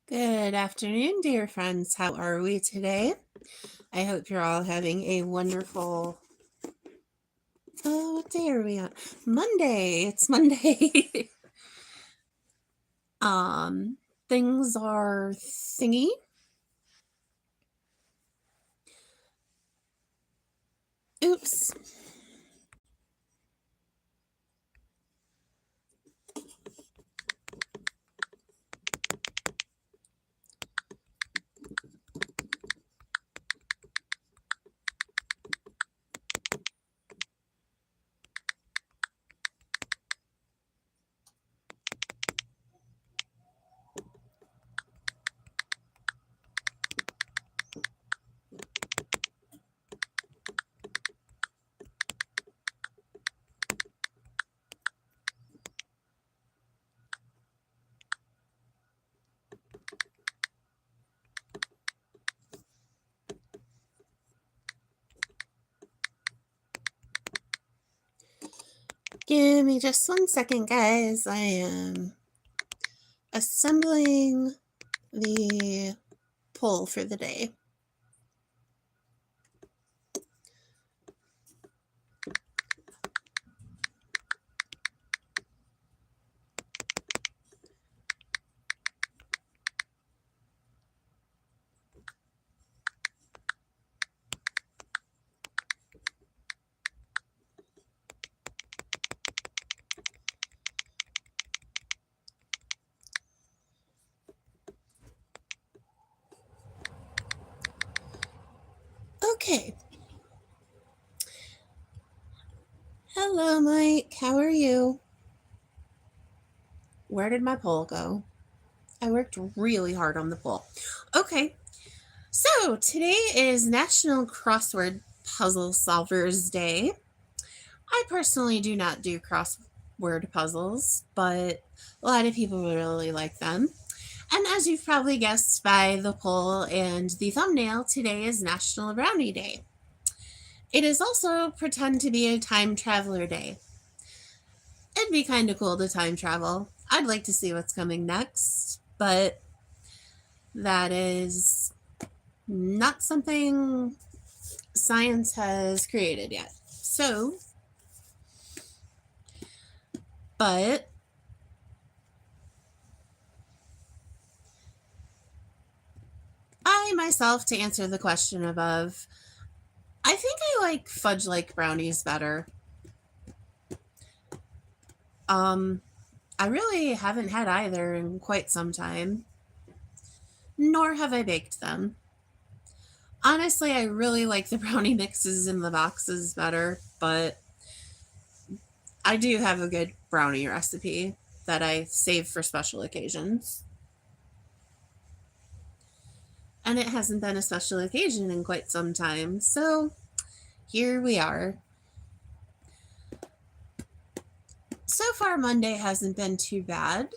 Good afternoon, dear friends. How are we today? I hope you're all having a wonderful. Oh, what day are we on? Monday. It's Monday. um, things are thingy. Oops. Give me just 1 second, guys. I am assembling the poll for the day. Okay. Hello, Mike. How are you? Where did my poll go? I worked really hard on the poll. Okay. So, today is National Crossword Puzzle Solvers Day. I personally do not do crossword puzzles, but a lot of people really like them. And as you've probably guessed by the poll and the thumbnail, today is National Brownie Day. It is also pretend to be a time traveler day. It'd be kind of cool to time travel. I'd like to see what's coming next, but that is not something science has created yet. So, but I myself, to answer the question above, I think I like fudge like brownies better. I really haven't had either in quite some time, nor have I baked them. Honestly, I really like the brownie mixes in the boxes better, but I do have a good brownie recipe that I save for special occasions. And it hasn't been a special occasion in quite some time, so here we are. So far, Monday hasn't been too bad.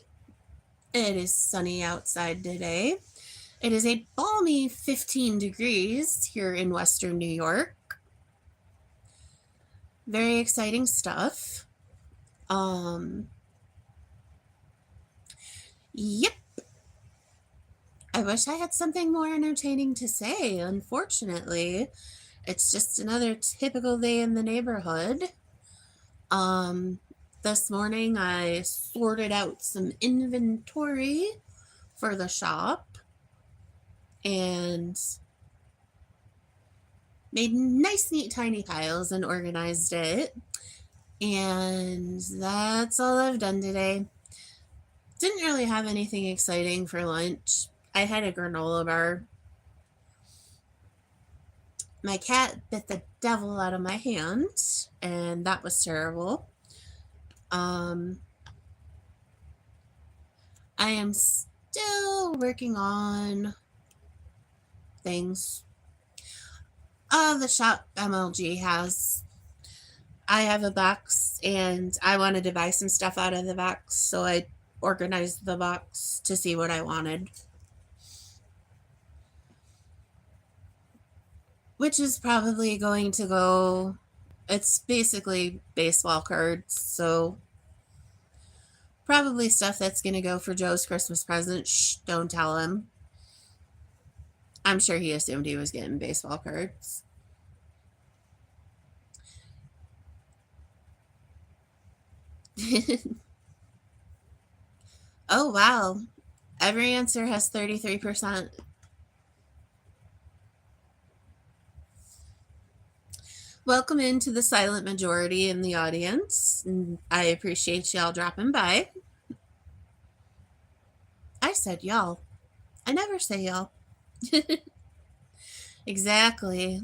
It is sunny outside today. It is a balmy 15 degrees here in Western New York. Very exciting stuff. Yep. I wish I had something more entertaining to say. Unfortunately, it's just another typical day in the neighborhood. Um, this morning I sorted out some inventory for the shop and made nice, neat, tiny piles and organized it. And that's all I've done today. Didn't really have anything exciting for lunch. I had a granola bar. My cat bit the devil out of my hand, and that was terrible. Um, I am still working on things. The shop MLG has. I have a box, and I wanted to buy some stuff out of the box, so I organized the box to see what I wanted. Which is probably going to go. It's basically baseball cards, so Probably stuff that's going to go for Joe's Christmas present. Shh, don't tell him. I'm sure he assumed he was getting baseball cards. Oh, wow. Every answer has 33%. Welcome into the silent majority in the audience. I appreciate y'all dropping by. I said y'all. I never say y'all. Exactly.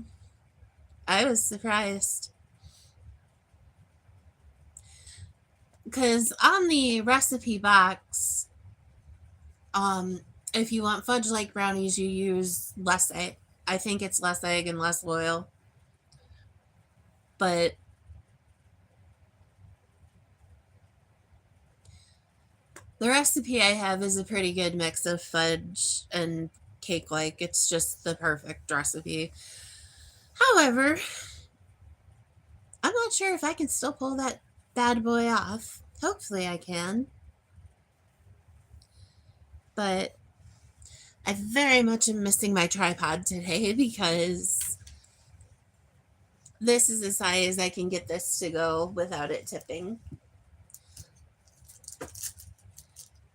I was surprised. Because on the recipe box, if you want fudge like brownies, you use less egg. I think it's less egg and less oil. But the recipe I have is a pretty good mix of fudge and cake like. It's just the perfect recipe. However, I'm not sure if I can still pull that bad boy off. Hopefully I can. But I very much am missing my tripod today because this is as high as I can get this to go without it tipping.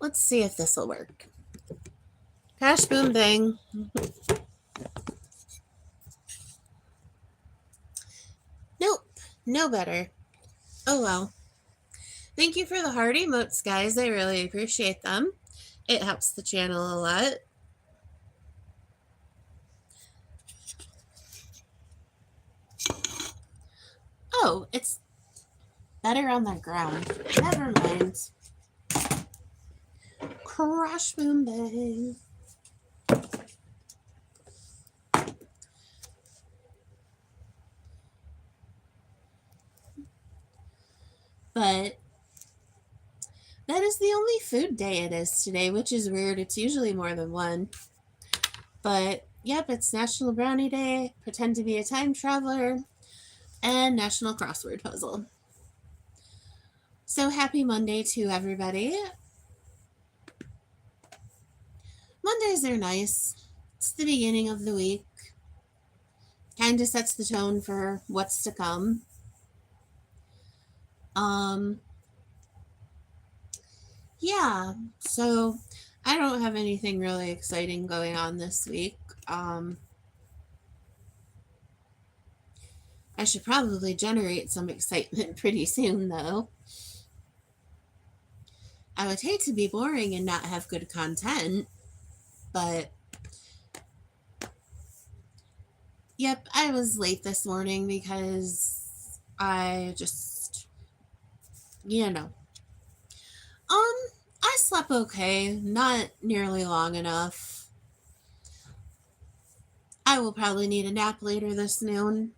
Let's see if this will work. Crash, boom, bang. Nope, no better. Oh well. Thank you for the heart emotes, guys. I really appreciate them. It helps the channel a lot. Oh, it's better on the ground. Never mind. Crash, boom, bang. But that is the only food day it is today, which is weird. It's usually more than one. But yep, it's National Brownie Day, Pretend to be a Time Traveler, and National Crossword Puzzle. So happy Monday to everybody. Mondays are nice. It's the beginning of the week. Kind of sets the tone for what's to come. Yeah, so I don't have anything really exciting going on this week. I should probably generate some excitement pretty soon, though. I would hate to be boring and not have good content, but yep, I was late this morning because I just, you know, I slept okay, not nearly long enough. I will probably need a nap later this noon.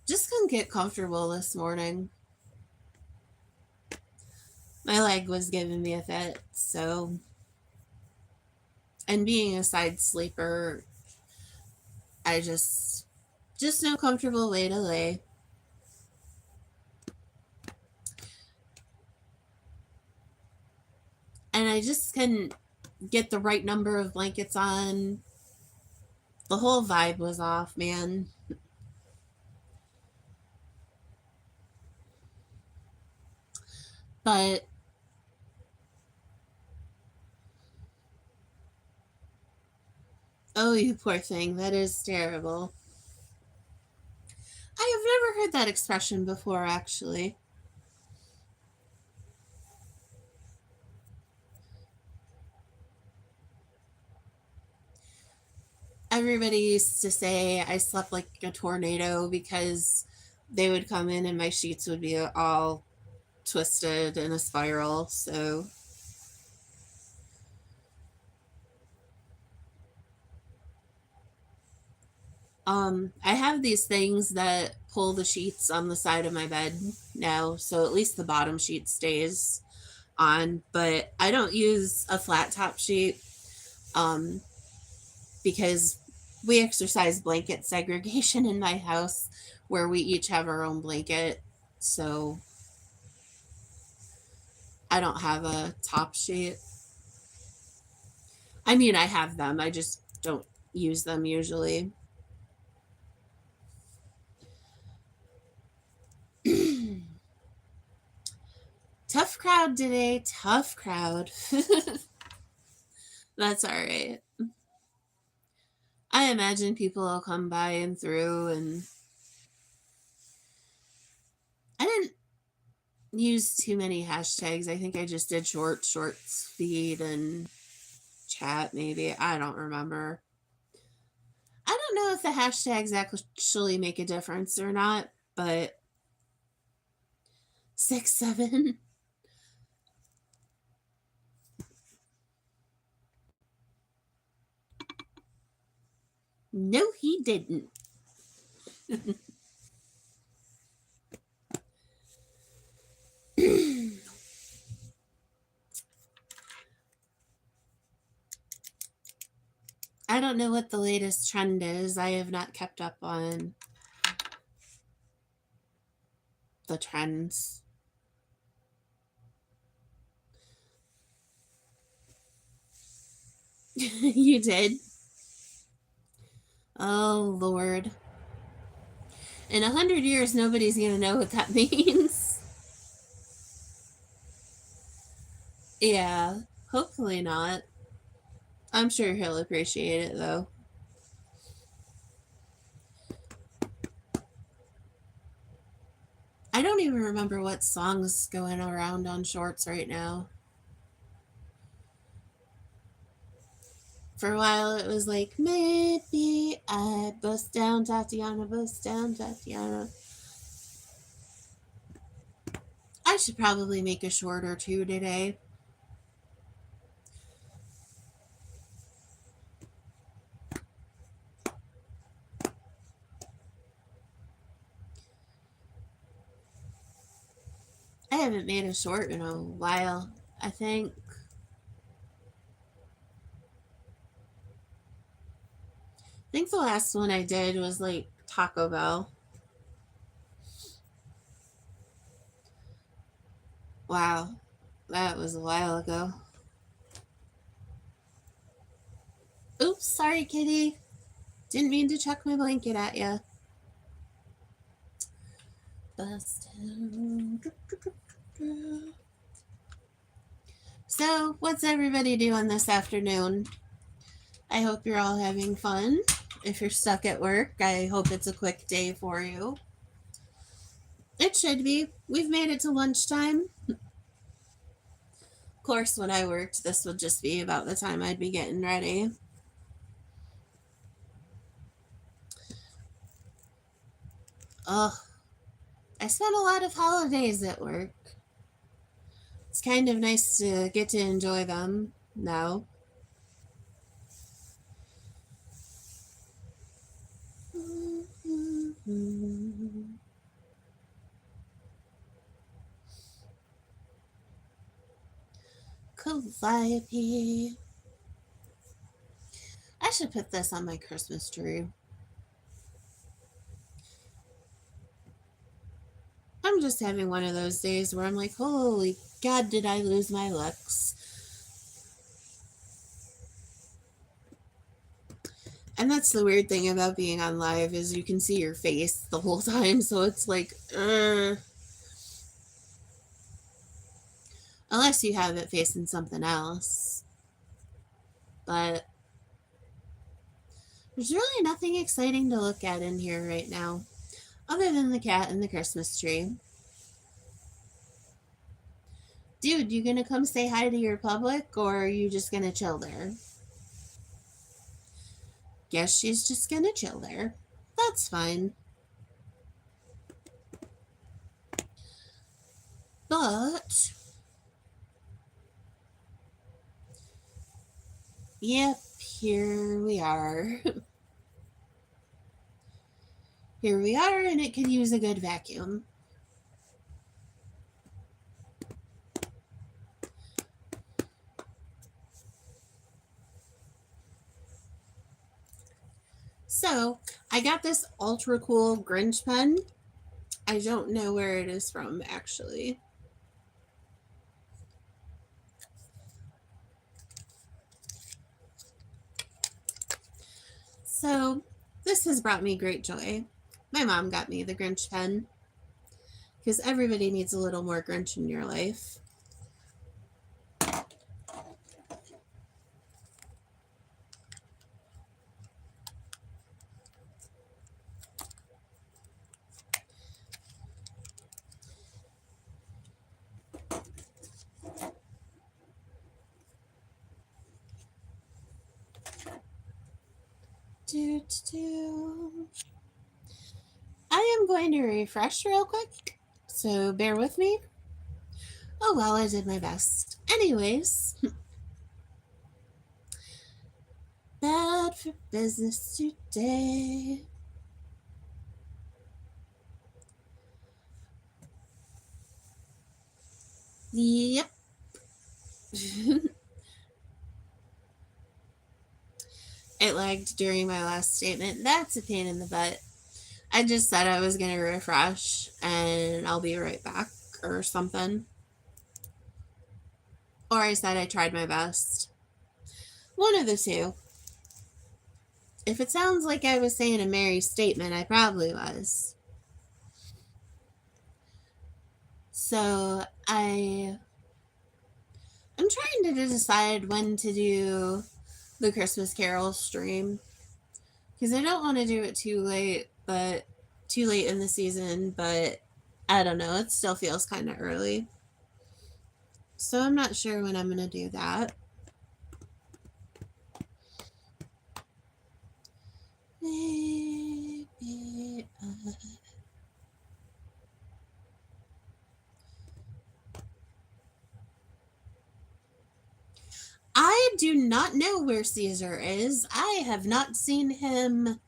Just couldn't get comfortable this morning. My leg was giving me a fit, so. And being a side sleeper, I just no comfortable way to lay. And I just couldn't get the right number of blankets on. The whole vibe was off, man. But oh, you poor thing. That is terrible. I have never heard that expression before, actually. Everybody used to say I slept like a tornado because they would come in and my sheets would be all twisted in a spiral. So I have these things that pull the sheets on the side of my bed now, so at least the bottom sheet stays on, but I don't use a flat top sheet because we exercise blanket segregation in my house where we each have our own blanket. So I don't have a top sheet. I mean, I have them. I just don't use them usually. Tough crowd today. Tough crowd. That's all right. I imagine people will come by and through, and I didn't use too many hashtags. I think I just did shorts feed and chat maybe. I don't remember. I don't know if the hashtags actually make a difference or not, but 6, 7. No, he didn't. I don't know what the latest trend is. I have not kept up on the trends. You did? Oh, Lord. In 100 years, nobody's going to know what that means. Yeah, hopefully not. I'm sure he'll appreciate it, though. I don't even remember what song's going around on shorts right now. For a while, it was like, maybe I bust down Tatiana, bust down Tatiana. I should probably make a short or two today. I haven't made a short in a while, I think. I think the last one I did was like Taco Bell. Wow, that was a while ago. Oops, sorry, kitty. Didn't mean to chuck my blanket at ya. So, what's everybody doing this afternoon? I hope you're all having fun. If you're stuck at work, I hope it's a quick day for you. It should be. We've made it to lunchtime. Of course, when I worked, this would just be about the time I'd be getting ready. Ugh. I spent a lot of holidays at work. It's kind of nice to get to enjoy them now. Calliope. I should put this on my Christmas tree. I'm just having one of those days where I'm like, holy God, did I lose my looks? And that's the weird thing about being on live is you can see your face the whole time, so it's like, unless you have it facing something else. But there's really nothing exciting to look at in here right now, other than the cat and the Christmas tree. Dude, you gonna come say hi to your public, or are you just gonna chill there? Guess she's just gonna chill there. That's fine. But, yep, here we are. Here we are, and it could use a good vacuum. So, I got this ultra cool Grinch pen. I don't know where it is from, actually. So, this has brought me great joy. My mom got me the Grinch pen because everybody needs a little more Grinch in your life. Do, do, do. I am going to refresh real quick, so bear with me. Oh well, I did my best. Anyways, bad for business today. Yep. It lagged during my last statement. That's a pain in the butt. I just said I was going to refresh and I'll be right back or something. Or I said I tried my best. One of the two. If it sounds like I was saying a merry statement, I probably was. So I'm trying to decide when to do the Christmas Carol stream because I don't want to do it too late, but too late in the season, but I don't know, it still feels kind of early. So I'm not sure when I'm going to do that. Maybe I do not know where Caesar is. I have not seen him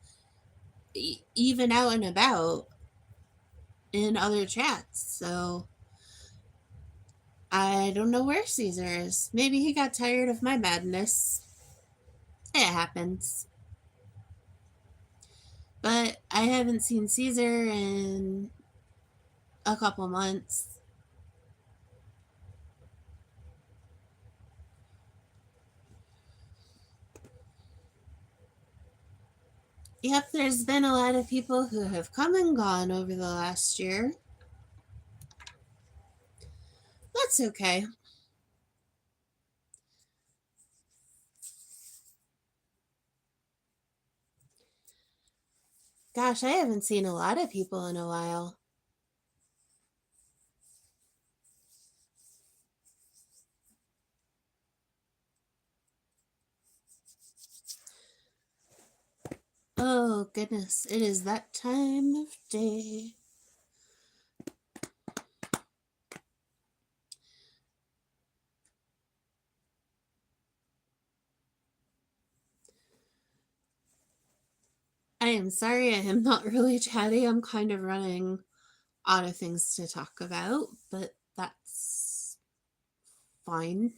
even out and about in other chats, so I don't know where Caesar is. Maybe he got tired of my madness. It happens. But I haven't seen Caesar in a couple months. Yep, there's been a lot of people who have come and gone over the last year. That's okay. Gosh, I haven't seen a lot of people in a while. Oh, goodness, it is that time of day. I am sorry I am not really chatty. I'm kind of running out of things to talk about, but that's fine.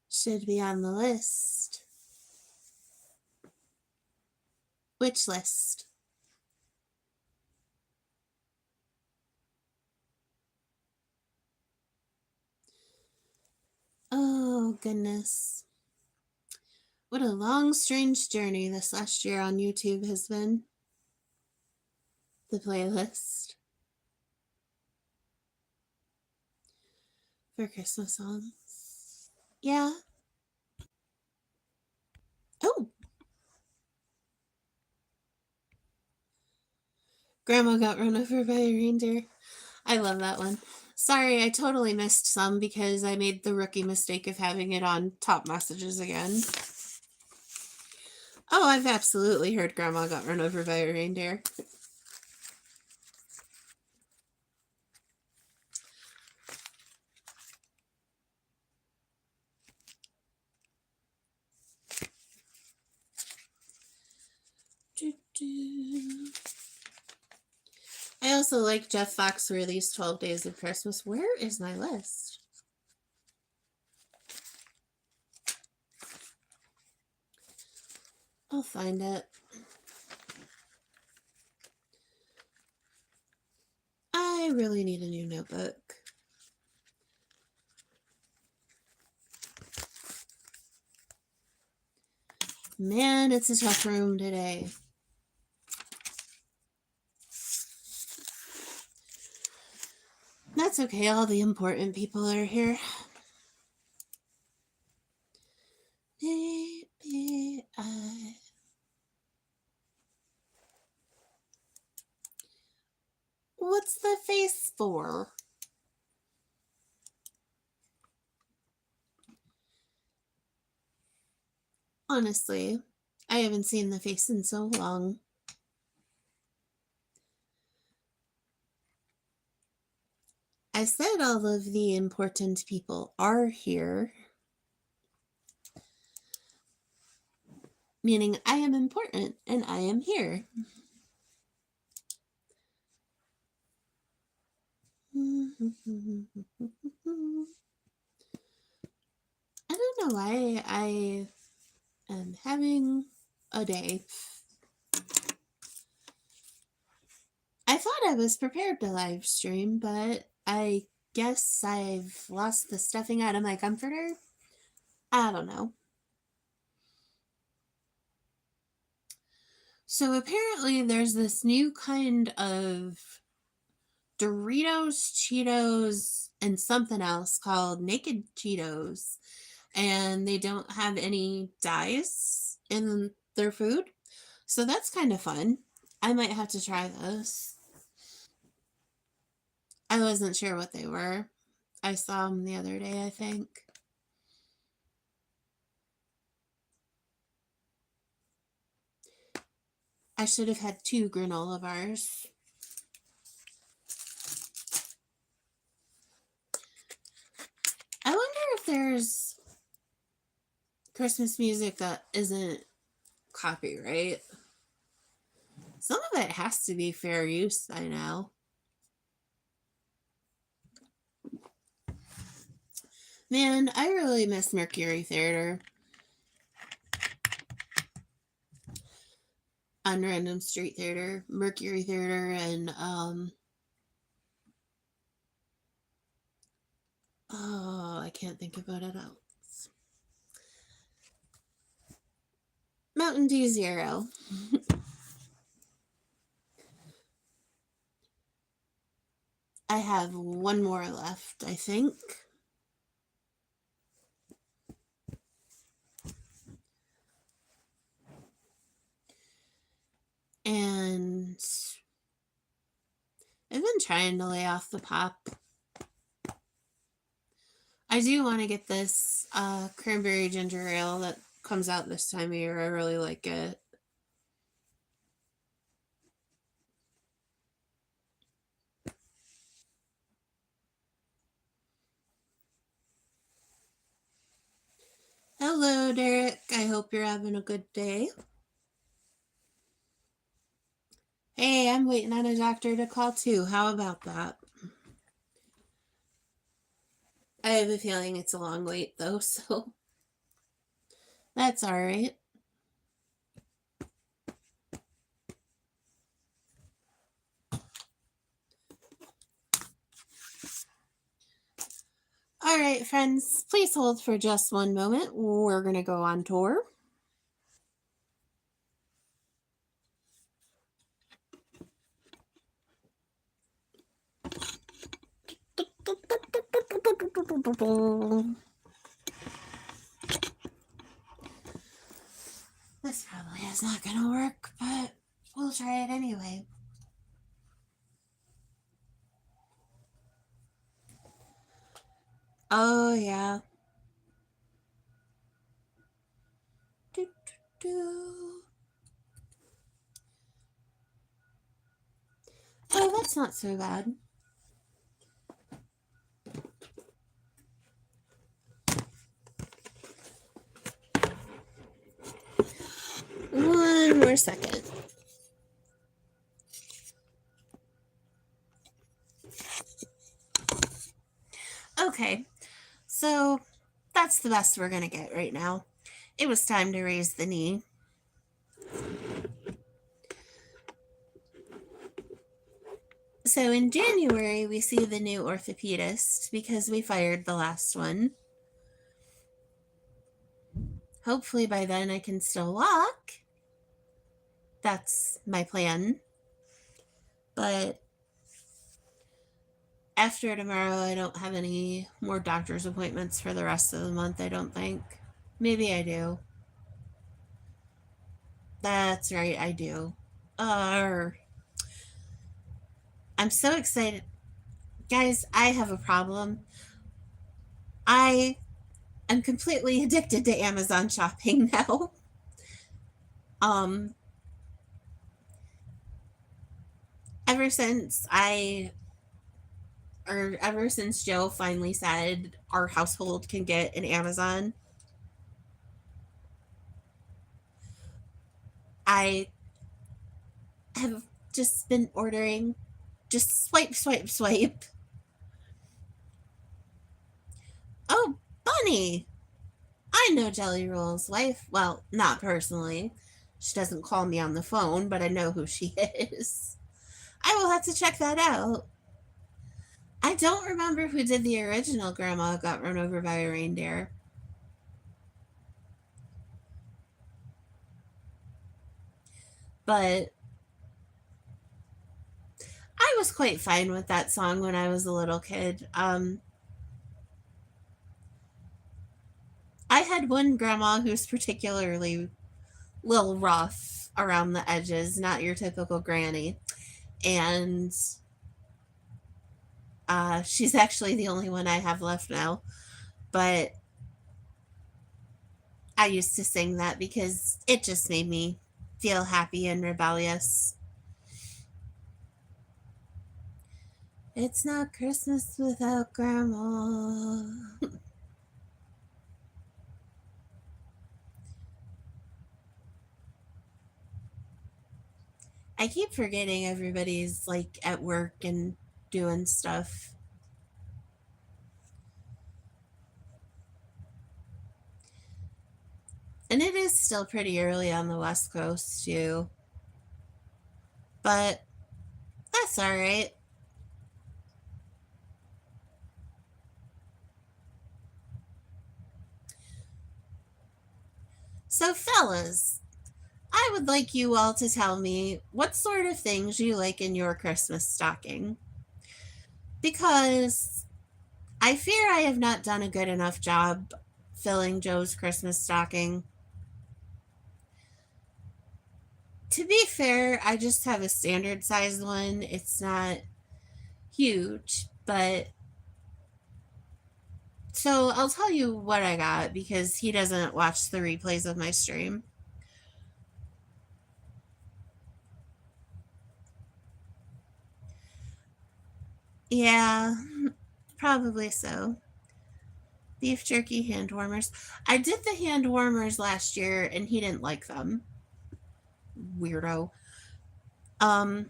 Should be on the list. Which list? Oh, goodness. What a long, strange journey this last year on YouTube has been. The playlist for Christmas songs. Yeah. Oh, Grandma got run over by a reindeer. I love that one. Sorry, I totally missed some because I made the rookie mistake of having it on top messages again. Oh, I've absolutely heard Grandma got run over by a reindeer. I also like Jeff Fox released 12 Days of Christmas. Where is my list? I'll find it. I really need a new notebook. Man, it's a tough room today. That's okay, all the important people are here. Maybe What's the face for? Honestly, I haven't seen the face in so long. I said all of the important people are here, meaning I am important and I am here. I don't know why I am having a day. I thought I was prepared to live stream, but I guess I've lost the stuffing out of my comforter. I don't know. So apparently there's this new kind of Doritos, Cheetos, and something else called Naked Cheetos. And they don't have any dyes in their food. So that's kind of fun. I might have to try those. I wasn't sure what they were. I saw them the other day, I think. I should have had 2 granola bars. I wonder if there's Christmas music that isn't copyright. Some of it has to be fair use, I know. Man, I really miss Mercury Theater on Random Street Theater, Mercury Theater, and oh, I can't think about it else. Mountain Dew Zero. I have 1 more left, I think. And I've been trying to lay off the pop. I do want to get this cranberry ginger ale that comes out this time of year. I really like it. Hello, Derek. I hope you're having a good day. Hey, I'm waiting on a doctor to call too. How about that? I have a feeling it's a long wait though, so that's all right. All right, friends, please hold for just 1 moment. We're going to go on tour. This probably is not going to work, but we'll try it anyway. Oh, yeah. Oh, that's not so bad. One more second. Okay, so that's the best we're going to get right now. It was time to raise the knee. So in January, we see the new orthopedist because we fired the last one. Hopefully by then I can still walk. That's my plan. But after tomorrow, I don't have any more doctor's appointments for the rest of the month, I don't think. Maybe I do. That's right, I do. Uh, I'm so excited. Guys, I have a problem. I am completely addicted to Amazon shopping now. Um, ever since I, or ever since Joe finally said our household can get an Amazon, I have just been ordering, just swipe, swipe, swipe. Oh, Bunny! I know Jelly Roll's wife. Well, not personally. She doesn't call me on the phone, but I know who she is. I will have to check that out. I don't remember who did the original Grandma Got Run Over by a Reindeer, but I was quite fine with that song when I was a little kid. I had one grandma who's particularly a little rough around the edges, not your typical granny. And she's actually the only one I have left now. But I used to sing that because it just made me feel happy and rebellious. It's not Christmas without Grandma. I keep forgetting everybody's like at work and doing stuff. And it is still pretty early on the West Coast, too. But that's all right. So, fellas, I would like you all to tell me what sort of things you like in your Christmas stocking. Because I fear I have not done a good enough job filling Joe's Christmas stocking. To be fair, I just have a standard sized one. It's not huge, but so I'll tell you what I got because he doesn't watch the replays of my stream. Yeah, probably so. Beef jerky hand warmers. I did the hand warmers last year and he didn't like them. Weirdo. Um,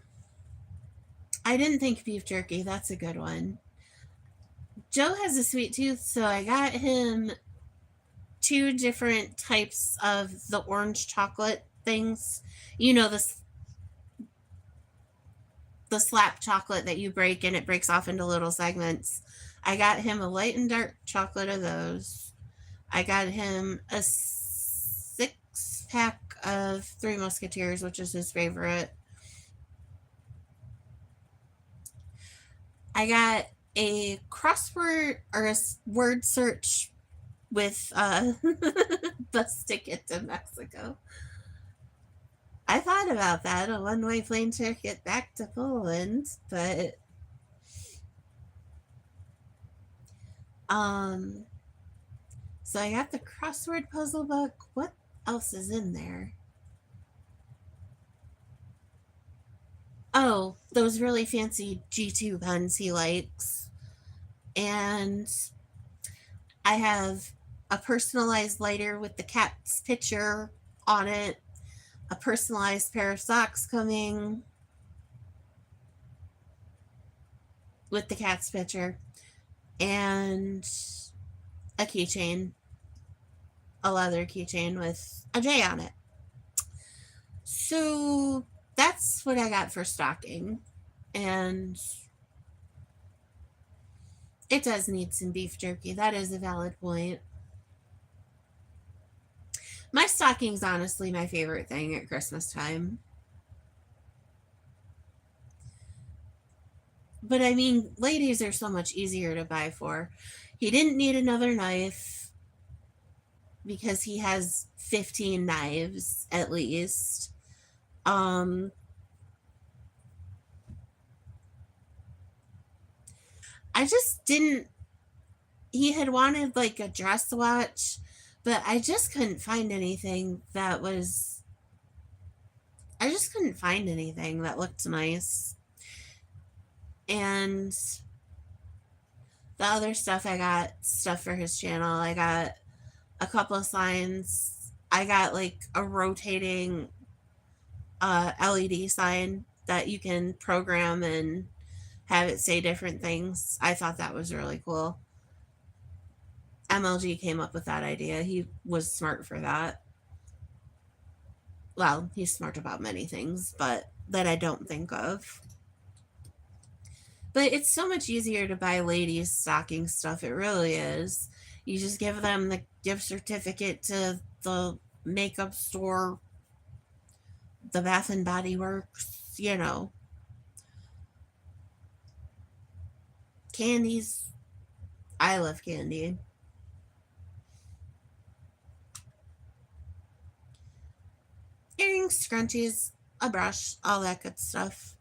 I didn't think beef jerky. That's a good one. Joe has a sweet tooth, so I got him two different types of the orange chocolate things. You know, the slap chocolate that you break and it breaks off into little segments. I got him a light and dark chocolate of those. I got him a 6 pack of Three Musketeers, which is his favorite. I got a crossword or a word search with bus ticket to Mexico. I thought about that, a one-way plane ticket back to Poland, but um so I got the crossword puzzle book. What else is in there? Oh, those really fancy G2 pens he likes. And I have a personalized lighter with the cat's picture on it, a personalized pair of socks coming with the cat's picture, and a keychain, a leather keychain with a J on it. So that's what I got for stocking. And it does need some beef jerky. That is a valid point. stocking's honestly my favorite thing at Christmas time. But I mean, ladies are so much easier to buy for. He didn't need another knife because he has 15 knives at least. Um, I just didn't. He had wanted like a dress watch, but I just couldn't find anything that was. I just couldn't find anything that looked nice. And the other stuff, I got stuff for his channel. I got a couple of signs. I got like a rotating LED sign that you can program and have it say different things. I thought that was really cool. MLG came up with that idea. He was smart for that. Well, he's smart about many things, but that I don't think of. But it's so much easier to buy ladies' stocking stuff. It really is. You just give them the gift certificate to the makeup store, the Bath and Body Works, candies. I love candy. Earrings, scrunchies, a brush, all that good stuff.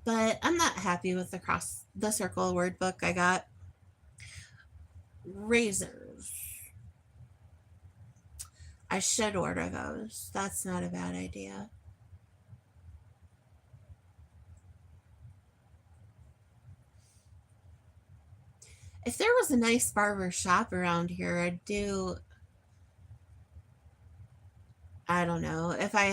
But I'm not happy with the circle word book I got. Razors. I should order those. That's not a bad idea. If there was a nice barber shop around here, I'd do. I don't know. If I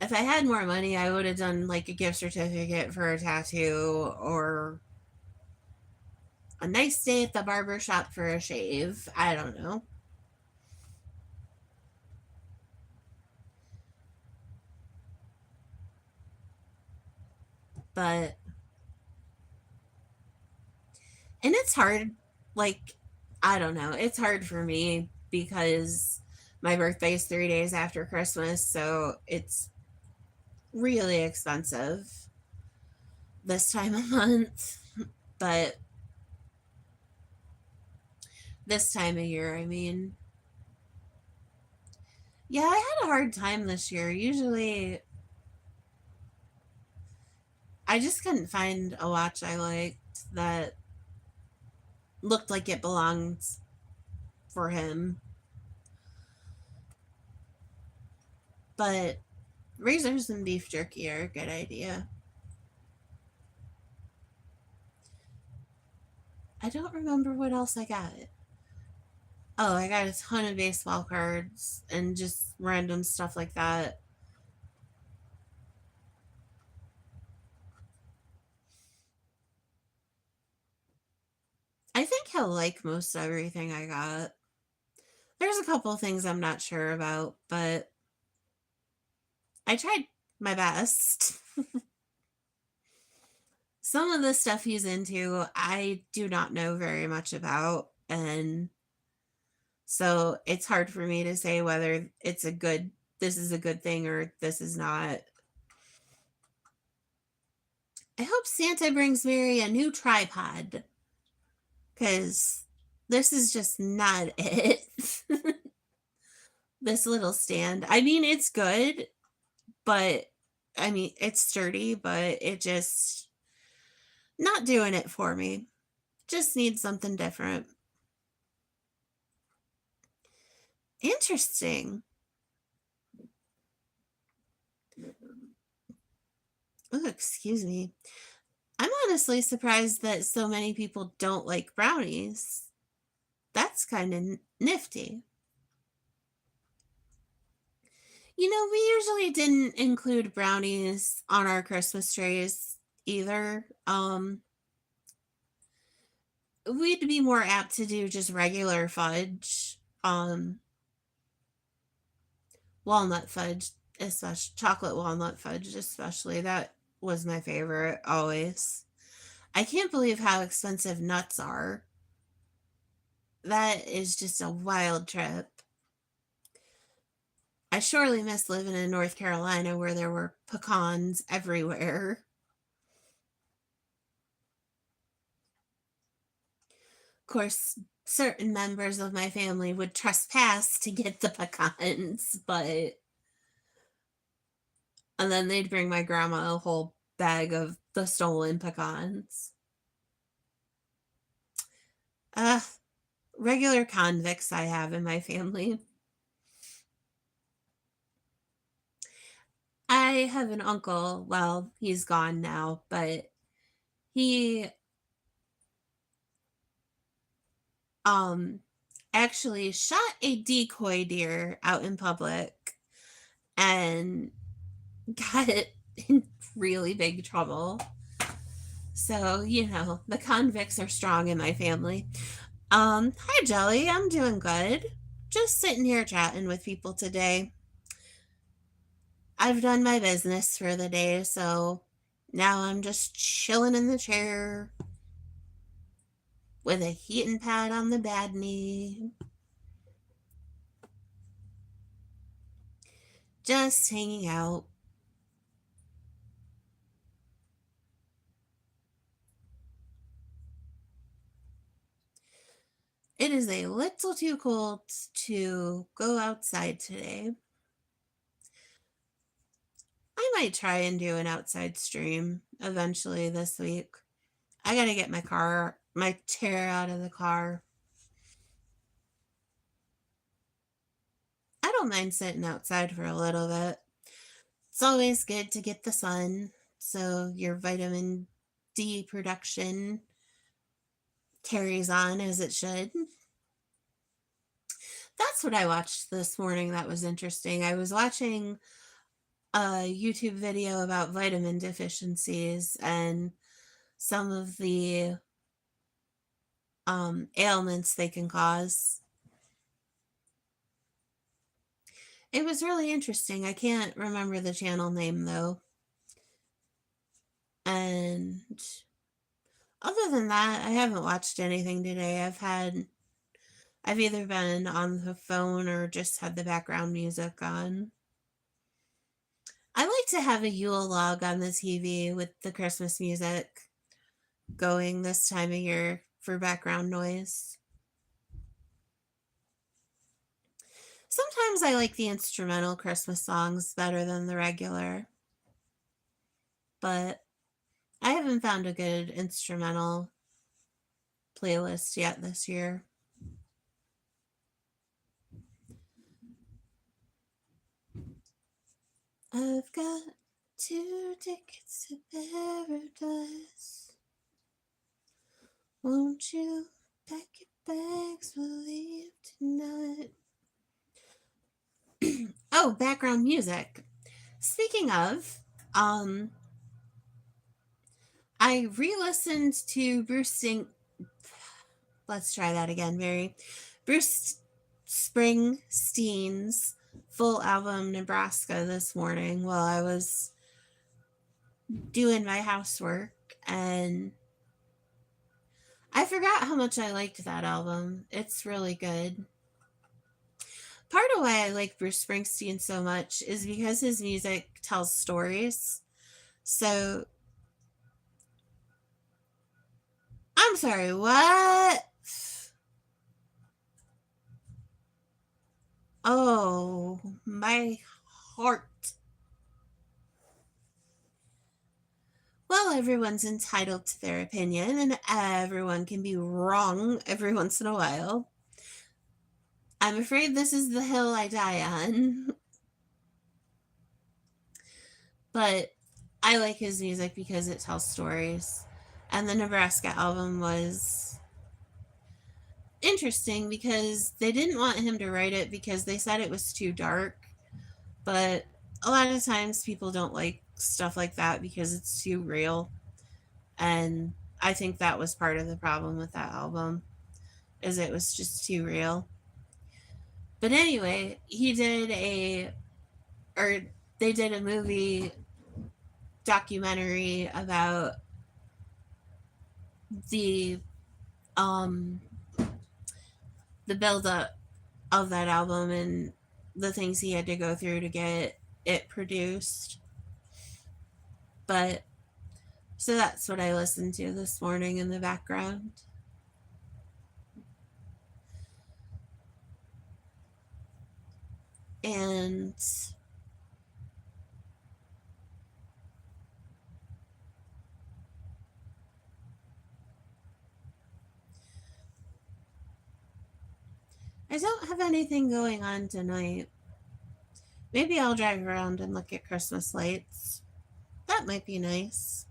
had more money, I would have done like a gift certificate for a tattoo or a nice day at the barber shop for a shave. I don't know. But and it's hard, like, I don't know, it's hard for me because my birthday is 3 days after Christmas, so it's really expensive this time of month. But this time of year, I mean, yeah, I had a hard time this year. Usually, I just couldn't find a watch I liked that looked like it belonged for him. But razors and beef jerky are a good idea. I don't remember what else I got. Oh, I got a ton of baseball cards and just random stuff like that. I think he'll like most everything I got. There's a couple things I'm not sure about, but I tried my best. Some of the stuff he's into, I do not know very much about. And so it's hard for me to say whether this is a good thing or this is not. I hope Santa brings Mary a new tripod because this is just not it. This little stand. I mean, it's good, but I mean, it's sturdy, but it just not doing it for me. Just need something different. Interesting. Oh, excuse me. I'm honestly surprised that so many people don't like brownies. That's kind of nifty. We usually didn't include brownies on our Christmas trees either. We'd be more apt to do just regular fudge, walnut fudge, especially chocolate walnut fudge, especially that was my favorite always. I can't believe how expensive nuts are. That is just a wild trip. I surely miss living in North Carolina where there were pecans everywhere. Of course, certain members of my family would trespass to get the pecans, but and then they'd bring my grandma a whole bag of the stolen pecans. Uh, Regular convicts I have in my family. I have an uncle, well, he's gone now, but he um actually shot a decoy deer out in public and got in really big trouble. So, the convicts are strong in my family. Hi Jelly, I'm doing good. Just sitting here chatting with people today. I've done my business for the day, so now I'm just chilling in the chair with a heating pad on the bad knee. Just hanging out. It is a little too cold to go outside today. I might try and do an outside stream eventually this week. I gotta get my chair out of the car. I don't mind sitting outside for a little bit. It's always good to get the sun, so your vitamin D production carries on as it should. That's what I watched this morning that was interesting. I was watching a YouTube video about vitamin deficiencies and some of the ailments they can cause. It was really interesting. I can't remember the channel name though. And other than that, I haven't watched anything today. I've either been on the phone or just had the background music on. I like to have a Yule log on the TV with the Christmas music going this time of year for background noise. Sometimes I like the instrumental Christmas songs better than the regular, but I haven't found a good instrumental playlist yet this year. I've got 2 tickets to paradise. Won't you pack your bags, we'll leave tonight. Oh, background music. Speaking of, I re-listened to let's try that again, Mary. Bruce Springsteen's full album Nebraska this morning while I was doing my housework, and I forgot how much I liked that album. It's really good. Part of why I like Bruce Springsteen so much is because his music tells stories. So, I'm sorry, what? Oh, my heart. Well, everyone's entitled to their opinion, and everyone can be wrong every once in a while. I'm afraid this is the hill I die on. But I like his music because it tells stories. And the Nebraska album was interesting because they didn't want him to write it because they said it was too dark. But a lot of times people don't like stuff like that because it's too real. And I think that was part of the problem with that album, is it was just too real. But anyway, they did a movie documentary about the um the build up of that album and the things he had to go through to get it produced. But so that's what I listened to this morning in the background. And I don't have anything going on tonight. Maybe I'll drive around and look at Christmas lights. That might be nice.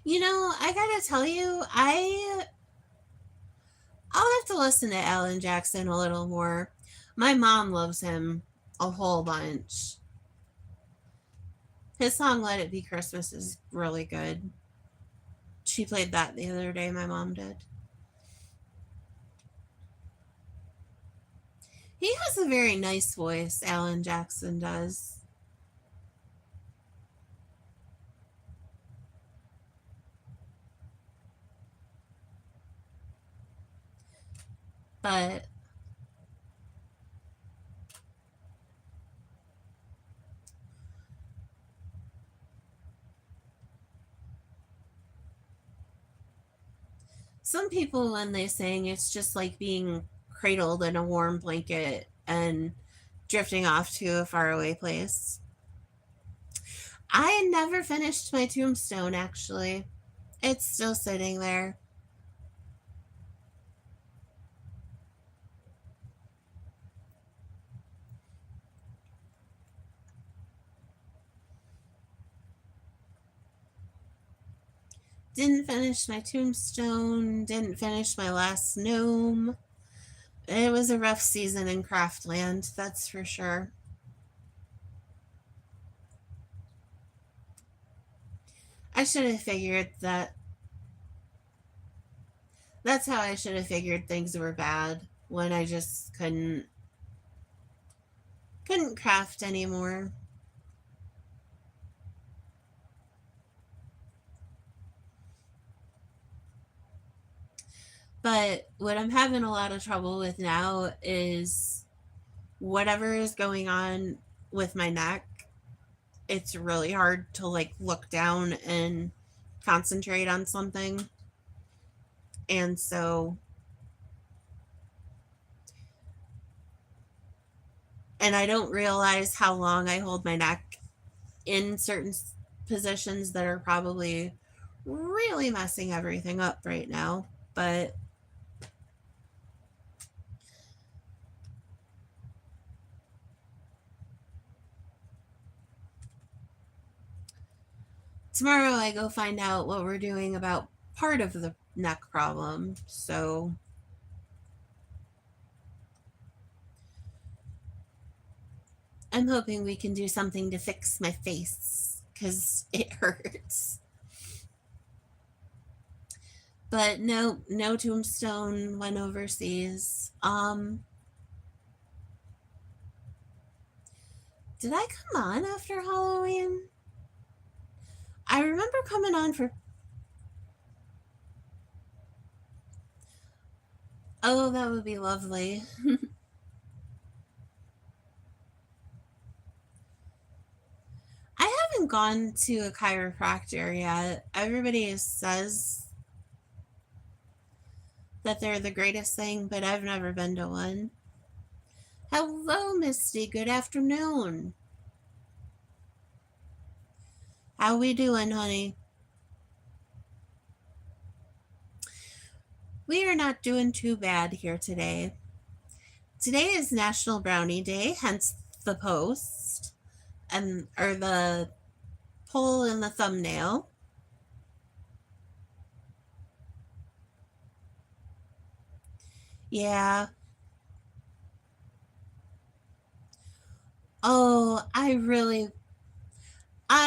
You know, I gotta tell you, I'll have to listen to Alan Jackson a little more. My mom loves him a whole bunch. His song "Let It Be Christmas" is really good. She played that the other day, my mom did. He has a very nice voice, Alan Jackson does. But some people, when they sing, it's just like being cradled in a warm blanket and drifting off to a faraway place. I never finished my tombstone, actually. It's still sitting there. Didn't finish my tombstone, didn't finish my last gnome. It was a rough season in Craftland, that's for sure. I should have figured that. That's how I should have figured things were bad when I just couldn't craft anymore. But what I'm having a lot of trouble with now is whatever is going on with my neck. It's really hard to like look down and concentrate on something. And so, and I don't realize how long I hold my neck in certain positions that are probably really messing everything up right now. But tomorrow I go find out what we're doing about part of the neck problem. So I'm hoping we can do something to fix my face because it hurts. But no tombstone went overseas. Did I come on after Halloween? I remember coming on for. Oh, that would be lovely. I haven't gone to a chiropractor yet. Everybody says that they're the greatest thing, but I've never been to one. Hello, Misty. Good afternoon. How we doing, honey? We are not doing too bad here today. Today is National Brownie Day, hence the post and or the poll in the thumbnail. Yeah. Oh, I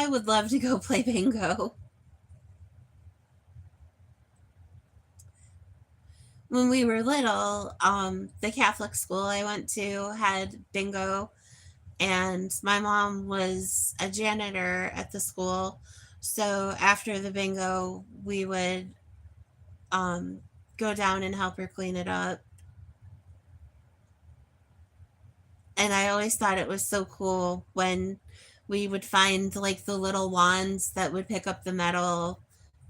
would love to go play bingo. when we were little, the Catholic school I went to had bingo, and my mom was a janitor at the school. So after the bingo, we would um, go down and help her clean it up. And I always thought it was so cool when we would find like the little wands that would pick up the metal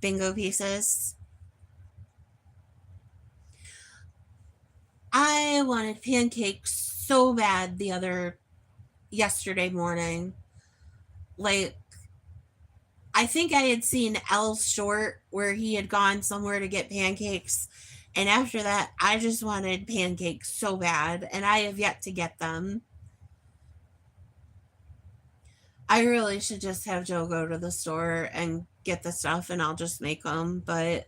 bingo pieces. I wanted pancakes so bad the other yesterday morning. Like, I think I had seen El's short where he had gone somewhere to get pancakes. And after that, I just wanted pancakes so bad, and I have yet to get them. I really should just have Joe go to the store and get the stuff, and I'll just make them. But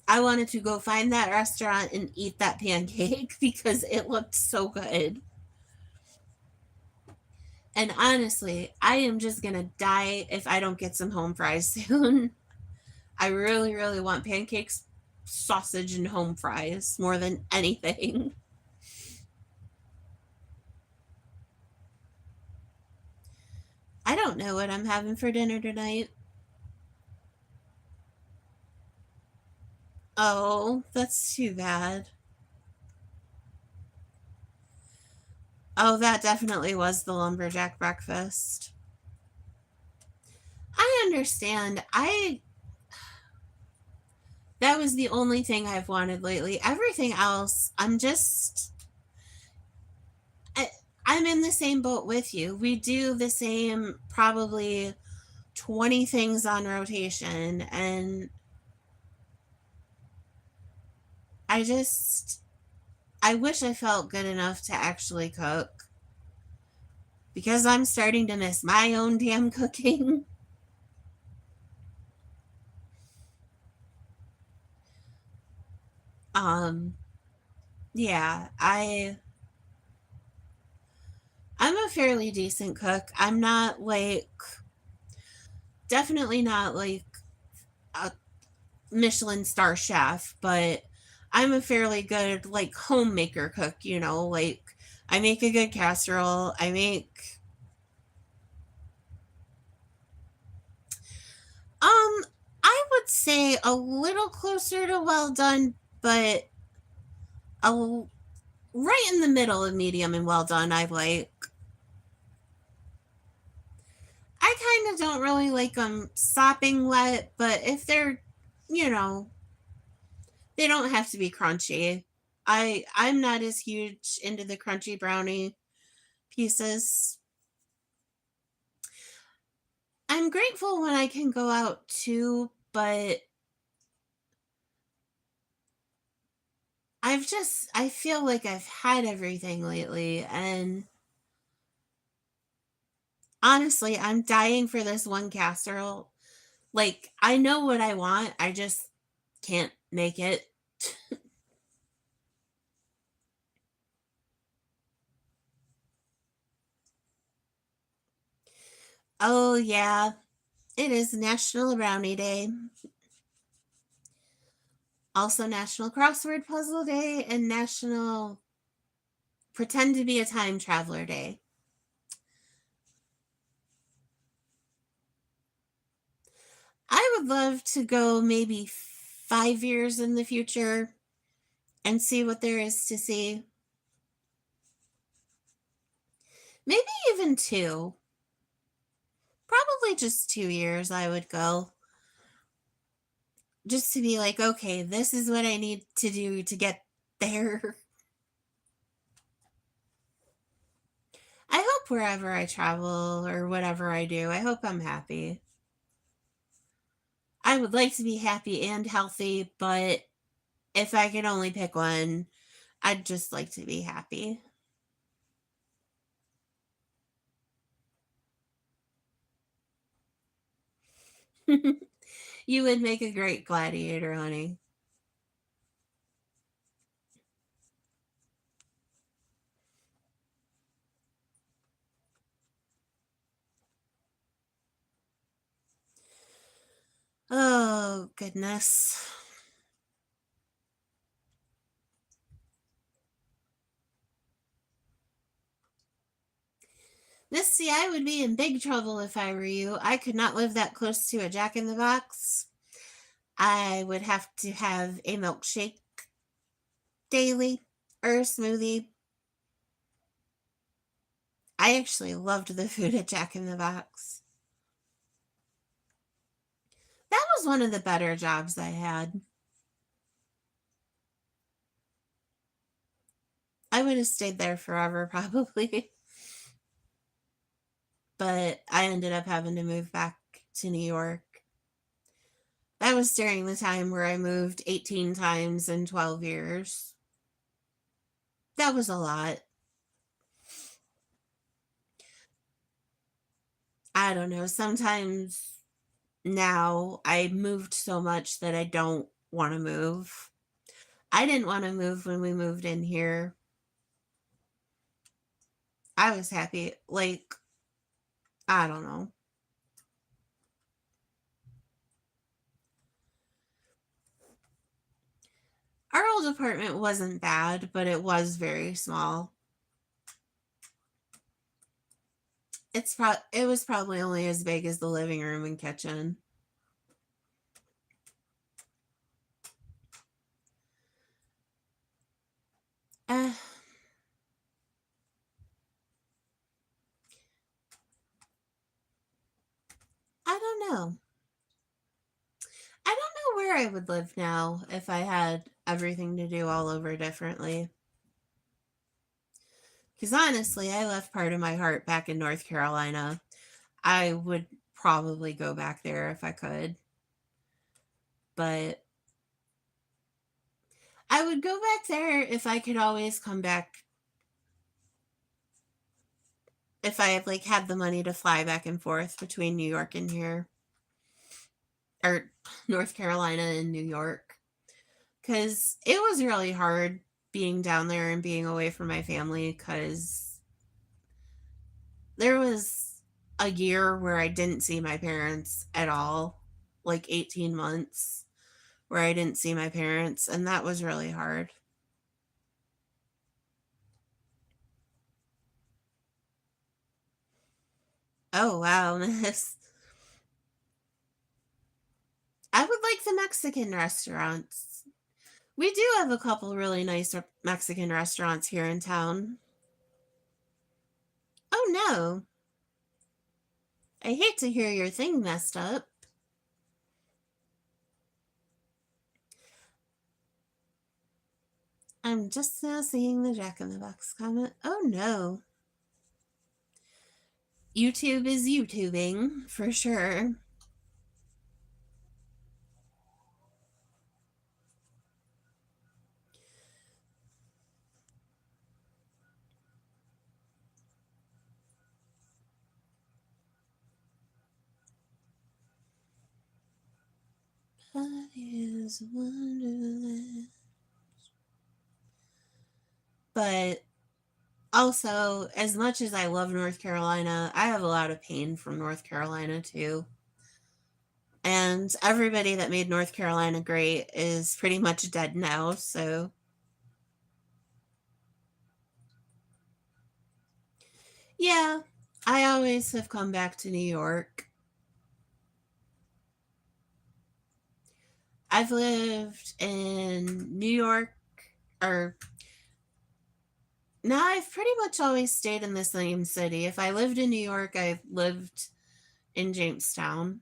I wanted to go find that restaurant and eat that pancake because it looked so good. And honestly, I am just going to die if I don't get some home fries soon. I really, really want pancakes, sausage, and home fries more than anything. I don't know what I'm having for dinner tonight. Oh, that's too bad. Oh, that definitely was the lumberjack breakfast. I understand. I That was the only thing I've wanted lately. Everything else, I, I'm in the same boat with you. We do the same probably 20 things on rotation, and I just I wish I felt good enough to actually cook because I'm starting to miss my own damn cooking. Um yeah, I'm a fairly decent cook. I'm not like definitely not like a Michelin star chef, but I'm a fairly good like homemaker cook, like I make a good casserole. Um I would say a little closer to well done, but a right in the middle of medium and well done. I kind of don't really like them sopping wet, but if they're, you know, they don't have to be crunchy. I'm not as huge into the crunchy brownie pieces. I'm grateful when I can go out too, but I feel like I've had everything lately, and honestly, I'm dying for this one casserole. Like, I know what I want, I just can't make it. Oh, yeah, it is National Brownie Day, also National Crossword Puzzle Day, and National Pretend to be a Time Traveler Day. I would love to go maybe 5 years in the future and see what there is to see. Maybe even two. Probably just 2 years, I would go. Just to be like, okay, this is what I need to do to get there. I hope wherever I travel or whatever I do, I hope I'm happy. I would like to be happy and healthy, but if I could only pick one, I'd just like to be happy. You would make a great gladiator, honey. Oh, goodness. Misty, I would be in big trouble if I were you. I could not live that close to a Jack in the Box. I would have to have a milkshake daily or a smoothie. I actually loved the food at Jack in the Box. That was one of the better jobs I had. I would have stayed there forever, probably. But I ended up having to move back to New York. That was during the time where I moved 18 times in 12 years. That was a lot. I don't know. Sometimes now I moved so much that I don't want to move. I didn't want to move when we moved in here. I was happy. Like, I don't know. Our old apartment wasn't bad, but it was very small. It was probably only as big as the living room and kitchen. Uh, I don't know. I don't know where I would live now if I had everything to do all over differently. Because honestly, I left part of my heart back in North Carolina. I would probably go back there if I could. But I would go back there if I could always come back. If I had like had the money to fly back and forth between New York and here, or North Carolina and New York, because it was really hard being down there and being away from my family. Because there was a year where I didn't see my parents at all, like 18 months where I didn't see my parents, and that was really hard. Oh, wow, miss. I would like the Mexican restaurants. We do have a couple really nice Mexican restaurants here in town. Oh no, I hate to hear your thing messed up. I'm just now seeing the Jack in the Box comment. Oh no. YouTube is YouTubing for sure. What is Wonderland? But also, as much as I love North Carolina, I have a lot of pain from North Carolina too. And everybody that made North Carolina great is pretty much dead now, so yeah, I always have come back to New York. I've lived in New York, or no, I've pretty much always stayed in the same city. If I lived in New York, I've lived in Jamestown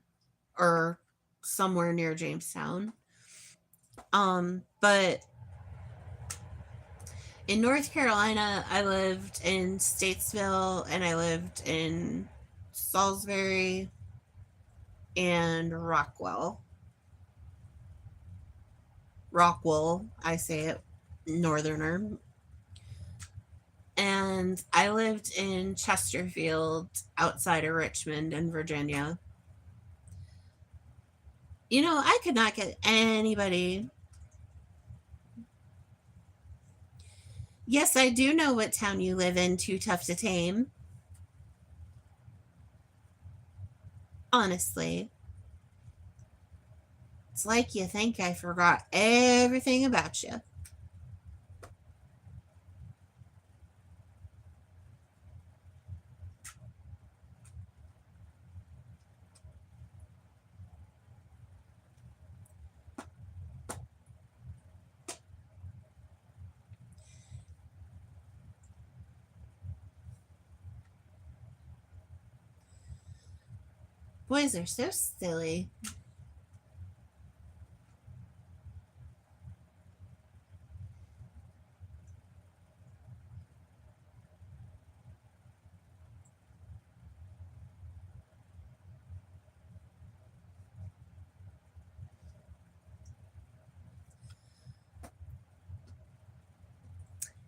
or somewhere near Jamestown. But in North Carolina, I lived in Statesville and I lived in Salisbury and Rockwell, I say it northerner. And I lived in Chesterfield outside of Richmond in Virginia. I could not get anybody. Yes, I do know what town you live in, Too Tough to Tame. Honestly, it's like you think I forgot everything about you. Boys are so silly.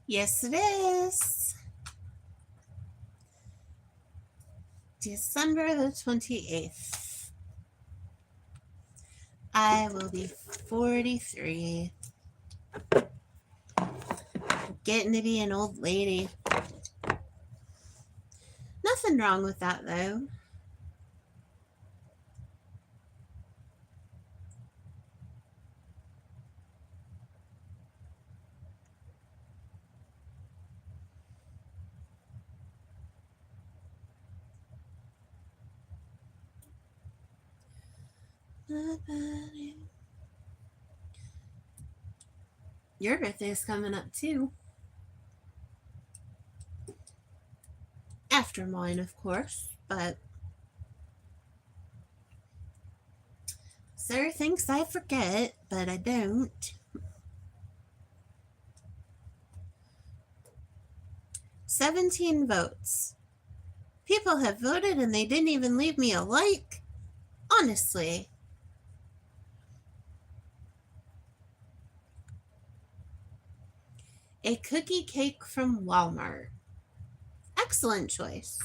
Yes, it is. December the 28th. I will be 43. Getting to be an old lady. Nothing wrong with that, though. Your birthday's coming up, too. After mine, of course, but Sarah thinks I forget, but I don't. 17 votes. People have voted and they didn't even leave me a like. Honestly. A cookie cake from Walmart. Excellent choice.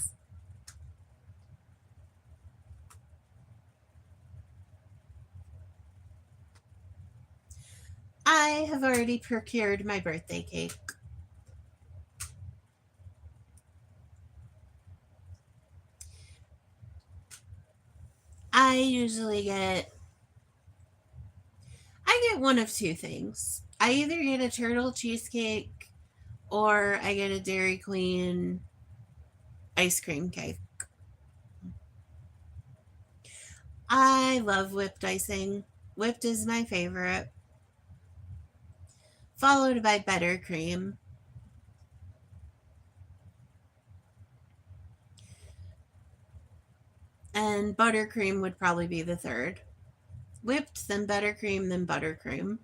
I have already procured my birthday cake. I usually get one of two things. I either get a turtle cheesecake or I get a Dairy Queen ice cream cake. I love whipped icing. Whipped is my favorite, followed by buttercream. And buttercream would probably be the third. Whipped, then buttercream, then buttercream.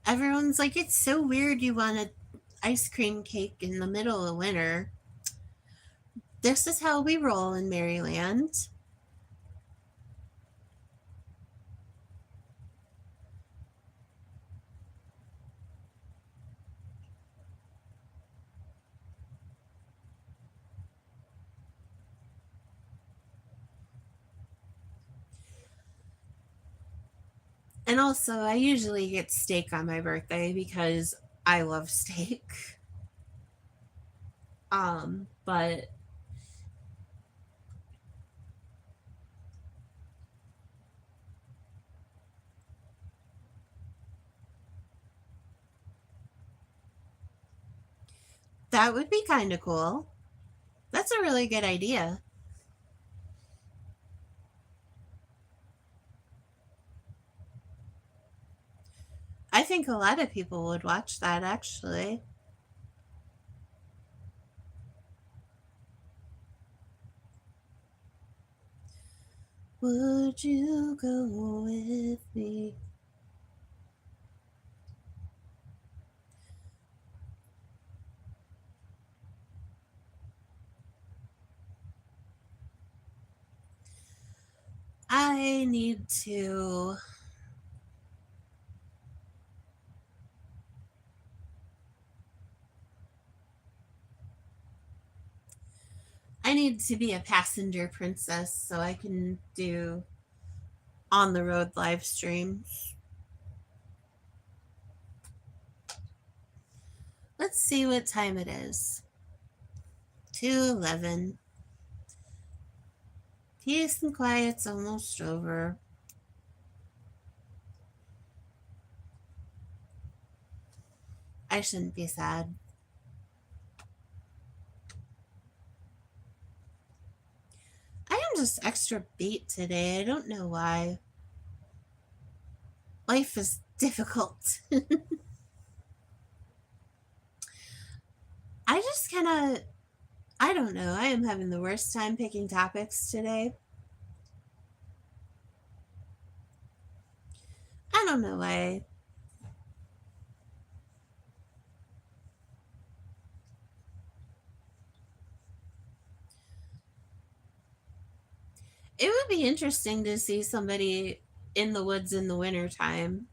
Everyone's like, it's so weird you want an ice cream cake in the middle of winter. This is how we roll in Maryland. And also, I usually get steak on my birthday because I love steak. But that would be kind of cool. That's a really good idea. I think a lot of people would watch that actually. Would you go with me? I need to be a passenger princess so I can do on the road live streams. Let's see what time it is. 2:11. Peace and quiet's almost over. I shouldn't be sad. I am just extra beat today. I don't know why. Life is difficult. I just kind of, I don't know. I am having the worst time picking topics today. I don't know why. It would be interesting to see somebody in the woods in the wintertime.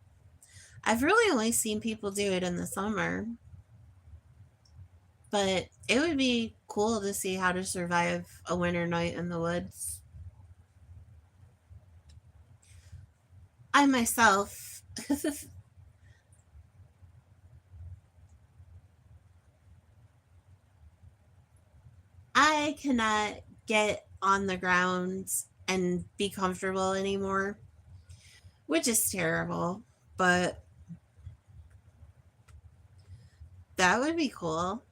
I've really only seen people do it in the summer, but it would be cool to see how to survive a winter night in the woods. I myself, I cannot get on the ground and be comfortable anymore, which is terrible, but that would be cool.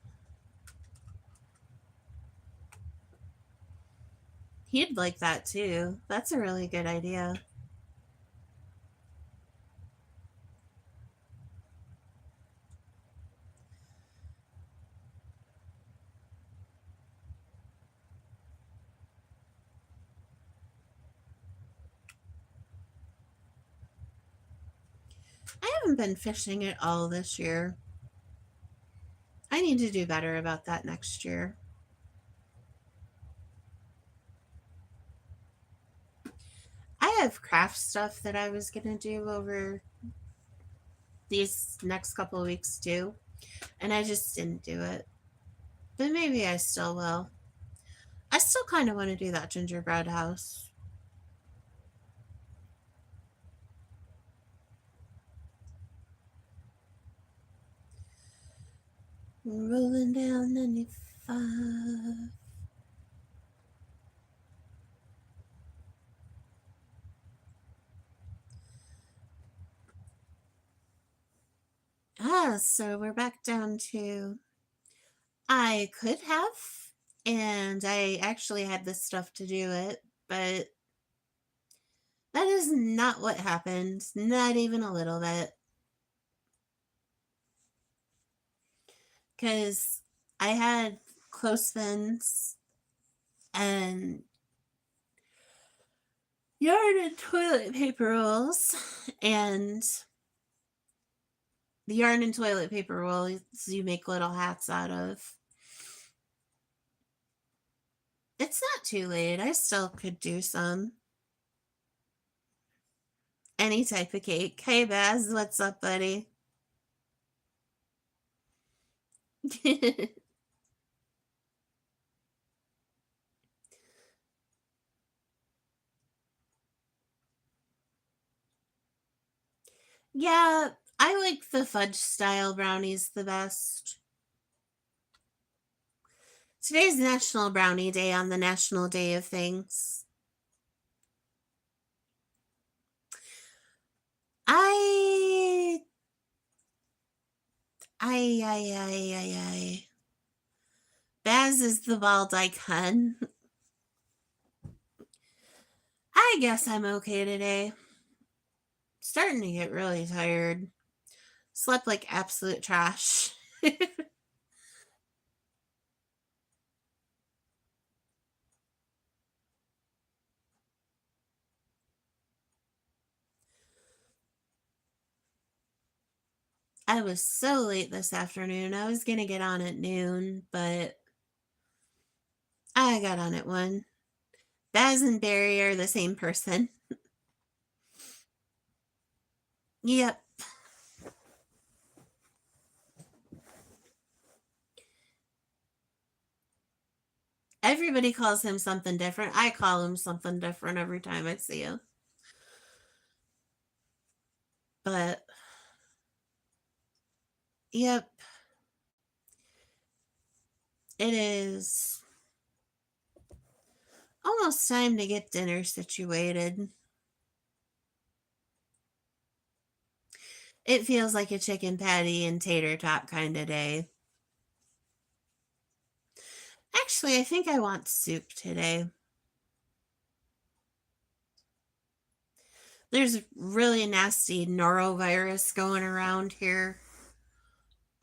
He'd like that too. That's a really good idea. I haven't been fishing at all this year. I need to do better about that next year. I have craft stuff that I was going to do over these next couple of weeks too, and I just didn't do it. But maybe I still will. I still kind of want to do that gingerbread house. Rolling down 95. So we're back down to I could have, and I actually had the stuff to do it, but that is not what happened. Not even a little bit. Because I had clothespins and yarn and toilet paper rolls, and the yarn and toilet paper rolls you make little hats out of. It's not too late. I still could do some. Any type of cake. Hey, Baz, what's up, buddy? Yeah, I like the fudge style brownies the best. Today's National Brownie Day on the National Day of Things. I I. Baz is the bald icon. I guess I'm okay today. Starting to get really tired. Slept like absolute trash. I was so late this afternoon. I was going to get on at noon, but I got on at 1. Baz and Barry are the same person. Yep. Everybody calls him something different. I call him something different every time I see him. But, yep. It is almost time to get dinner situated. It feels like a chicken patty and tater tot kind of day. Actually, I think I want soup today. There's really nasty norovirus going around here,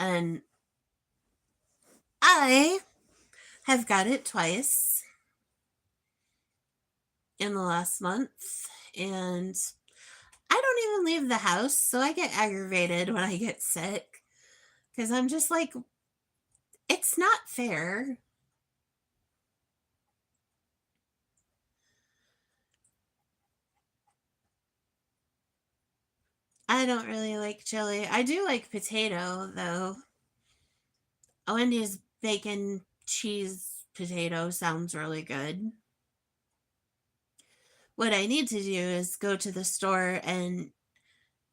and I have got it twice in the last month, and I don't even leave the house, so I get aggravated when I get sick because I'm just like, it's not fair. I don't really like chili. I do like potato, though. Wendy's bacon cheese potato sounds really good. What I need to do is go to the store and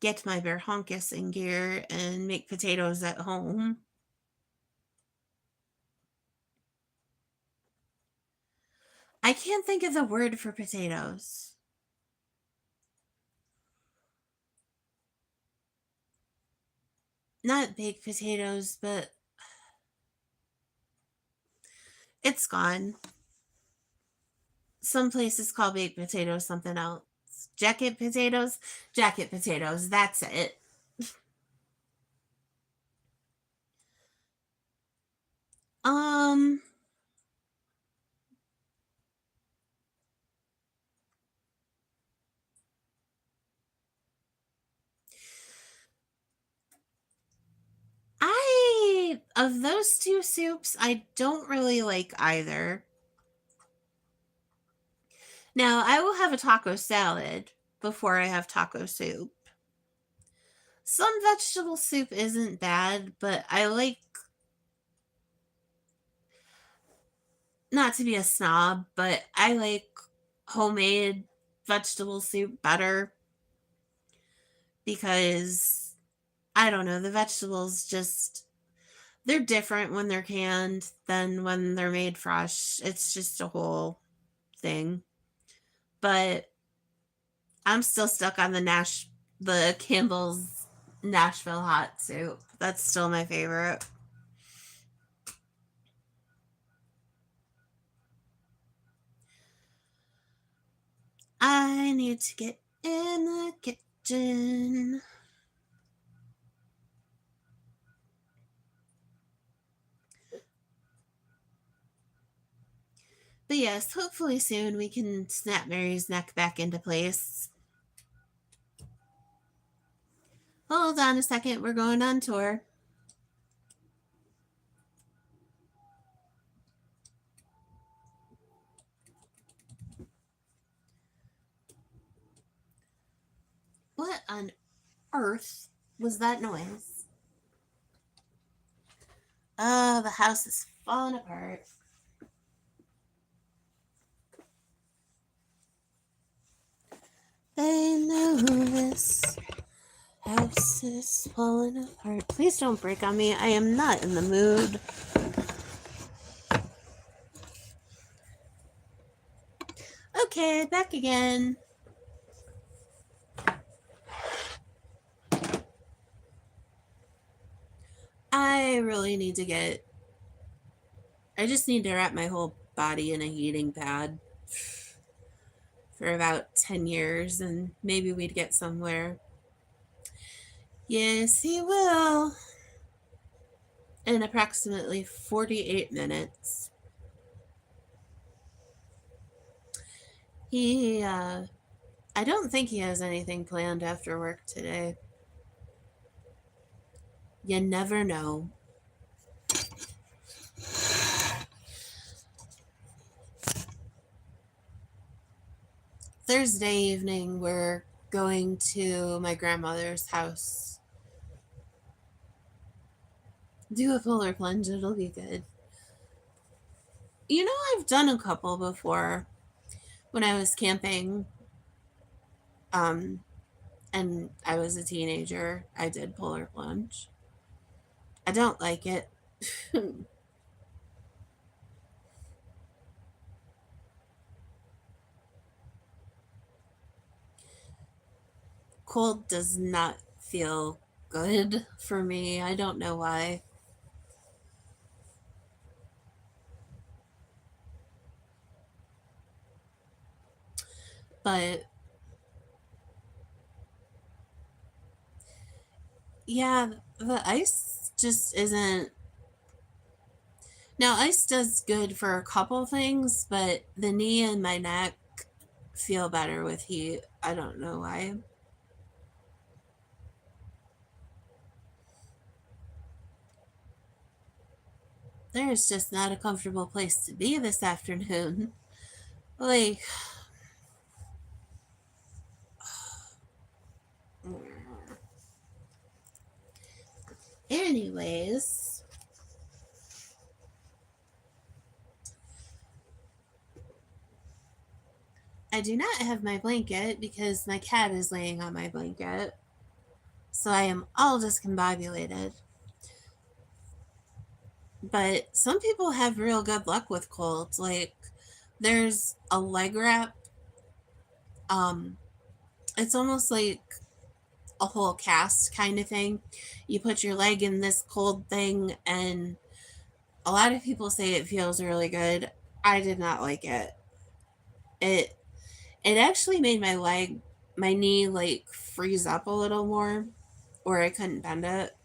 get my Berhonkus in gear and make potatoes at home. I can't think of the word for potatoes. Not baked potatoes, but it's gone. Some places call baked potatoes something else. Jacket potatoes? Jacket potatoes, that's it. Um, of those two soups, I don't really like either. Now, I will have a taco salad before I have taco soup. Some vegetable soup isn't bad, but I like, not to be a snob, but I like homemade vegetable soup better because I don't know, the vegetables just, they're different when they're canned than when they're made fresh. It's just a whole thing. But I'm still stuck on the Campbell's Nashville hot soup. That's still my favorite. I need to get in the kitchen. But yes, hopefully soon we can snap Mary's neck back into place. Hold on a second, we're going on tour. What on earth was that noise? Oh, the house is falling apart. They know this house is falling apart. Please don't break on me. I am not in the mood. Okay, back again. I really need to get. I just need to wrap my whole body in a heating pad for about 10 years and maybe we'd get somewhere. Yes, he will. In approximately 48 minutes. I don't think he has anything planned after work today. You never know. Thursday evening, we're going to my grandmother's house. Do a polar plunge, it'll be good. You know, I've done a couple before when I was camping. Um, and I was a teenager. I did polar plunge. I don't like it. Cold does not feel good for me. I don't know why. But Yeah, the ice just isn't. Now, ice does good for a couple things, but the knee and my neck feel better with heat. I don't know why. There's just not a comfortable place to be this afternoon. Like, anyways, I do not have my blanket because my cat is laying on my blanket. So I am all discombobulated. But some people have real good luck with colds. Like, there's a leg wrap. Um, it's almost like a whole cast kind of thing. You put your leg in this cold thing, and a lot of people say it feels really good. I did not like it. It it actually made my knee like freeze up a little more, or I couldn't bend it.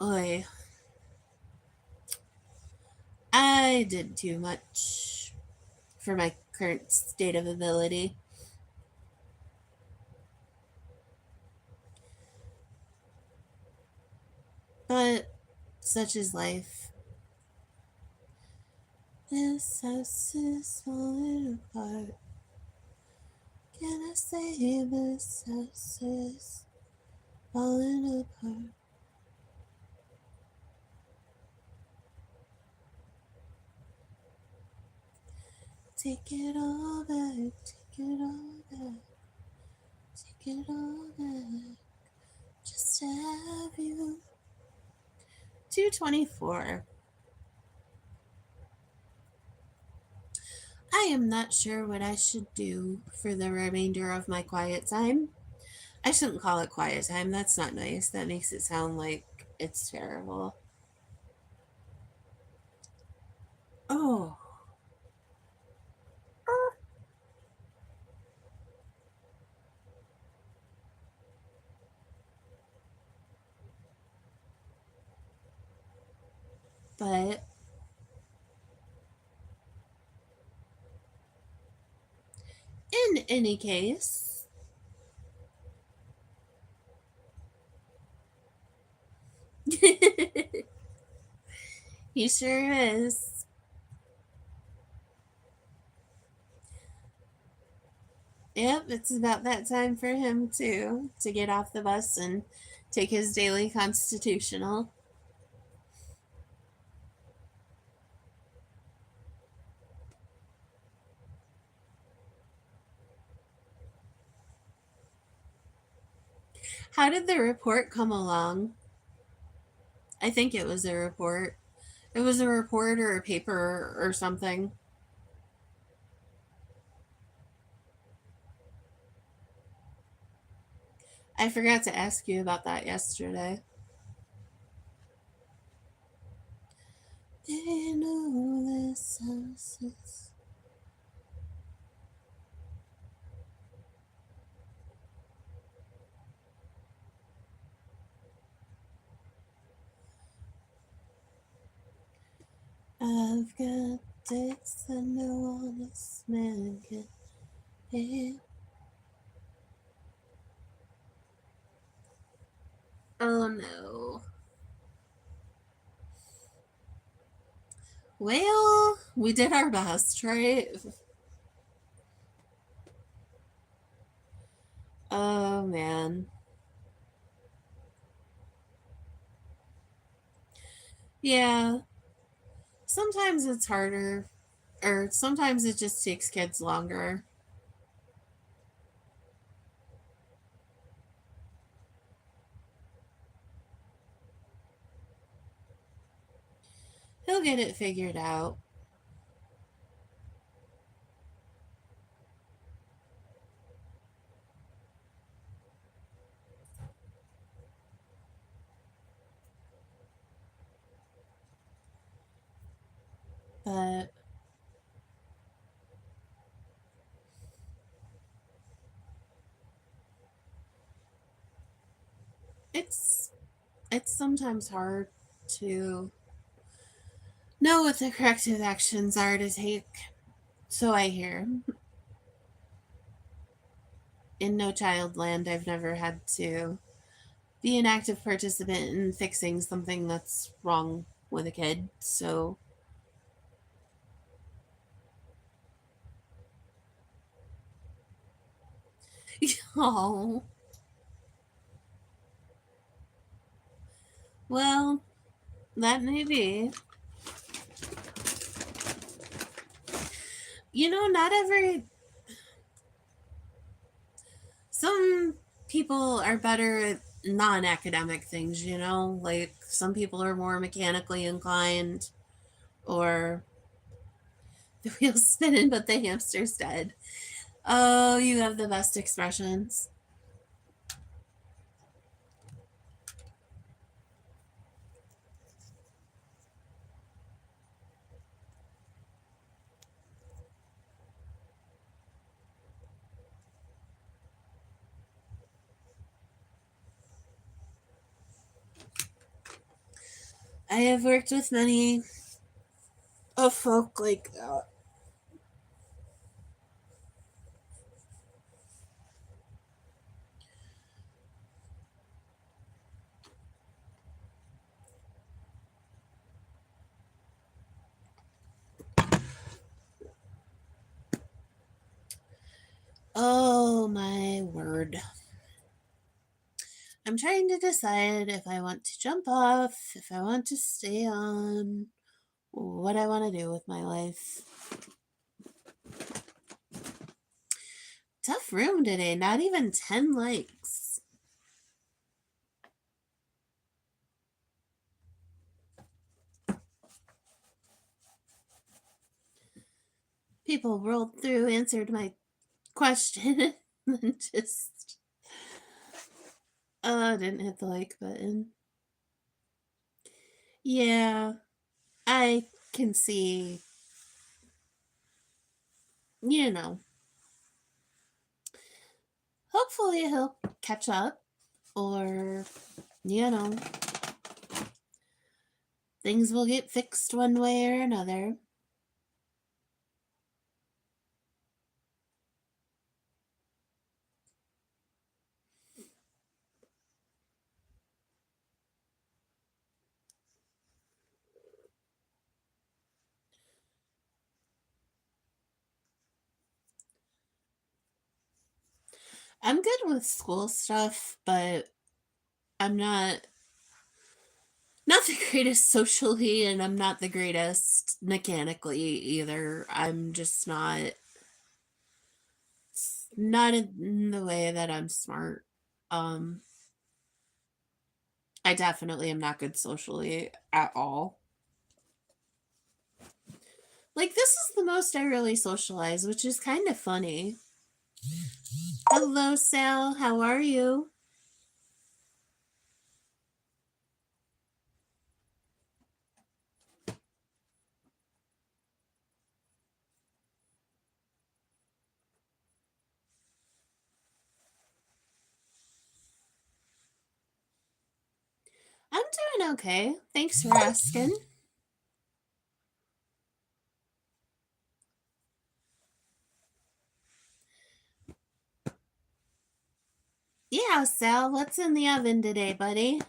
Oy, I did too much for my current state of ability. But such is life. This house is falling apart. Can I say this house is falling apart? Take it all back, take it all back, take it all back. Just to have you. 224. I am not sure what I should do for the remainder of my quiet time. I shouldn't call it quiet time. That's not nice. That makes it sound like it's terrible. Oh, but in any case, he sure is. Yep, it's about that time for him too to get off the bus and take his daily constitutional. How did the report come along? I think it was a report. It was a report or a paper or something. I forgot to ask you about that yesterday. They know this house is. I've got dates that no honest man can pay. Oh no. Well, we did our best, right? Oh man. Yeah, sometimes it's harder, or sometimes it just takes kids longer. He'll get it figured out. But It's it's sometimes hard to know what the corrective actions are to take. So I hear. In No Child Land, I've never had to be an active participant in fixing something that's wrong with a kid. So, oh, well, that may be. Not every. Some people are better at non academic things, Like some people are more mechanically inclined, or the wheel's spinning, but the hamster's dead. Oh, you have the best expressions. I have worked with many of folk like that. Oh my word. I'm trying to decide if I want to jump off, if I want to stay on, what I want to do with my life. Tough room today, not even 10 likes. People rolled through, answered my question, and just, didn't hit the like button. Yeah, I can see, you know, hopefully he'll catch up, or, you know, things will get fixed one way or another. I'm good with school stuff, but I'm not the greatest socially, and I'm not the greatest mechanically either. I'm just not in the way that I'm smart. Um I definitely am not good socially at all. Like, this is the most I really socialize, which is kind of funny. Hello, Sal. How are you? I'm doing okay. Thanks for asking. Yeah, Sal, what's in the oven today, buddy?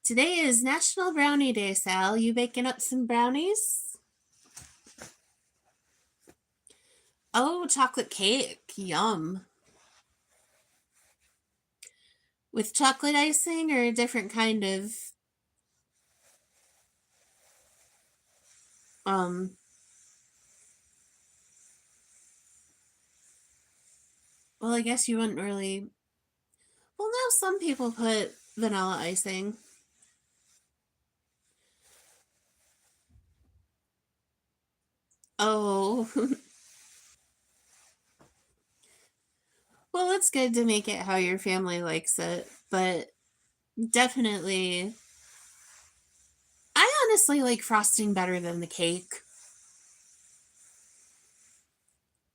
Today is National Brownie Day, Sal. You baking up some brownies? Oh, chocolate cake. Yum. With chocolate icing or a different kind of um well, I guess you wouldn't really. Well, no, some people put vanilla icing. Oh. Well, it's good to make it how your family likes it, but definitely I honestly like frosting better than the cake.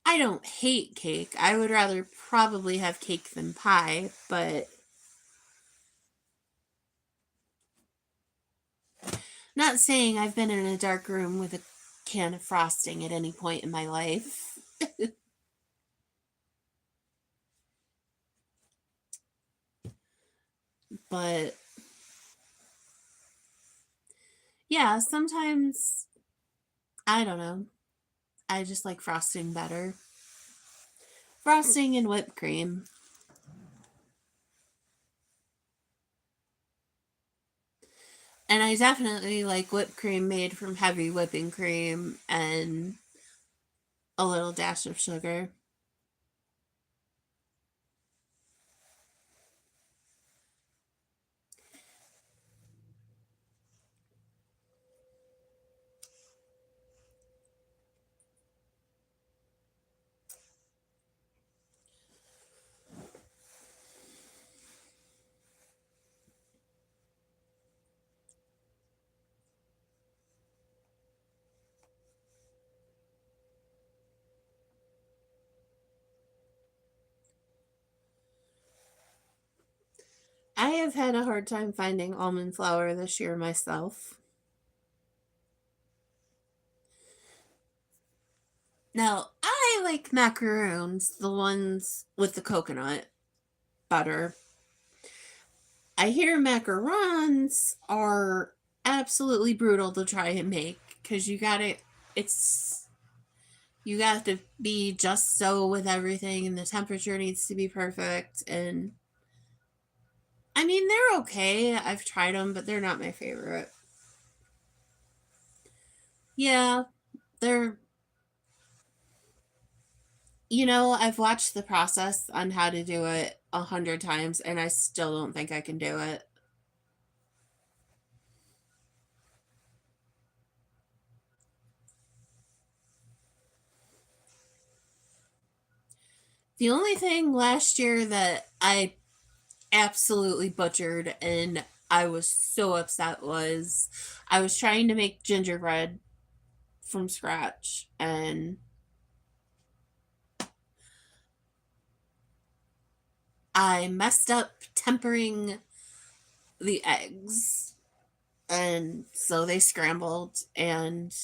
I I don't hate cake. I would rather probably have cake than pie, but not saying I've been in a dark room with a can of frosting at any point in my life. But yeah, sometimes, I don't know. I just like frosting better. Frosting and whipped cream. And I definitely like whipped cream made from heavy whipping cream and a little dash of sugar. I have had a hard time finding almond flour this year myself. Now, I like macaroons, the ones with the coconut butter. I hear macarons are absolutely brutal to try and make because it's, you got to be just so with everything and the temperature needs to be perfect. And I mean, they're okay. I've tried them, but they're not my favorite. Yeah, they're, I've watched the process on how to do it 100 times and I still don't think I can do it. The only thing last year that I absolutely butchered and I was so upset was I was trying to make gingerbread from scratch and I messed up tempering the eggs and so they scrambled and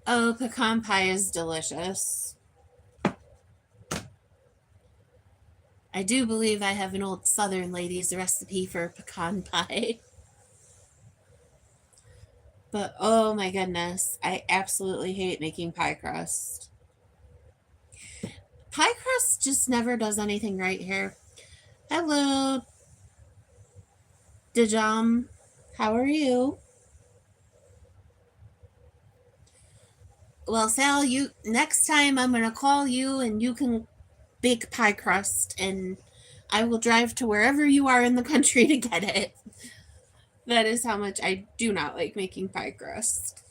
oh, pecan pie is delicious. I do believe I have an old Southern lady's recipe for pecan pie. But oh my goodness, I absolutely hate making pie crust. Pie crust just never does anything right here. Hello, Dejam. How are you? Well, Sal, you next time I'm gonna call you and you can bake pie crust and I will drive to wherever you are in the country to get it. That is how much I do not like making pie crust.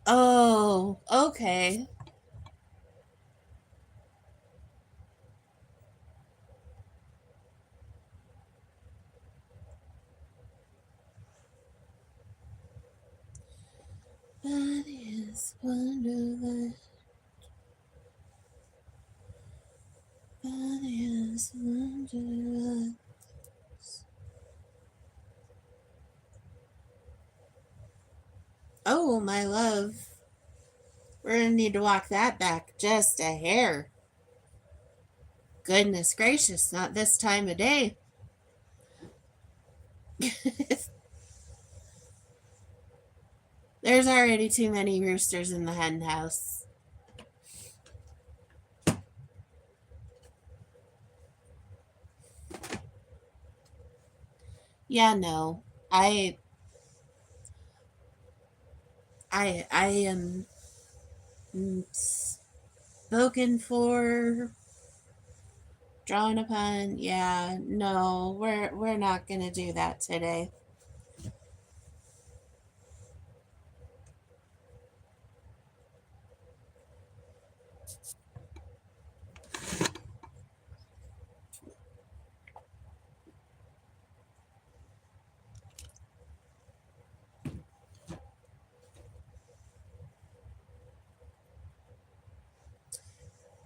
Oh, okay. That is wonderland. That is wonderland. Oh, my love. We're gonna need to walk that back just a hair. Goodness gracious, not this time of day. There's already too many roosters in the hen house. Yeah, no. I I am spoken for, drawn upon. Yeah, no, we're not gonna do that today.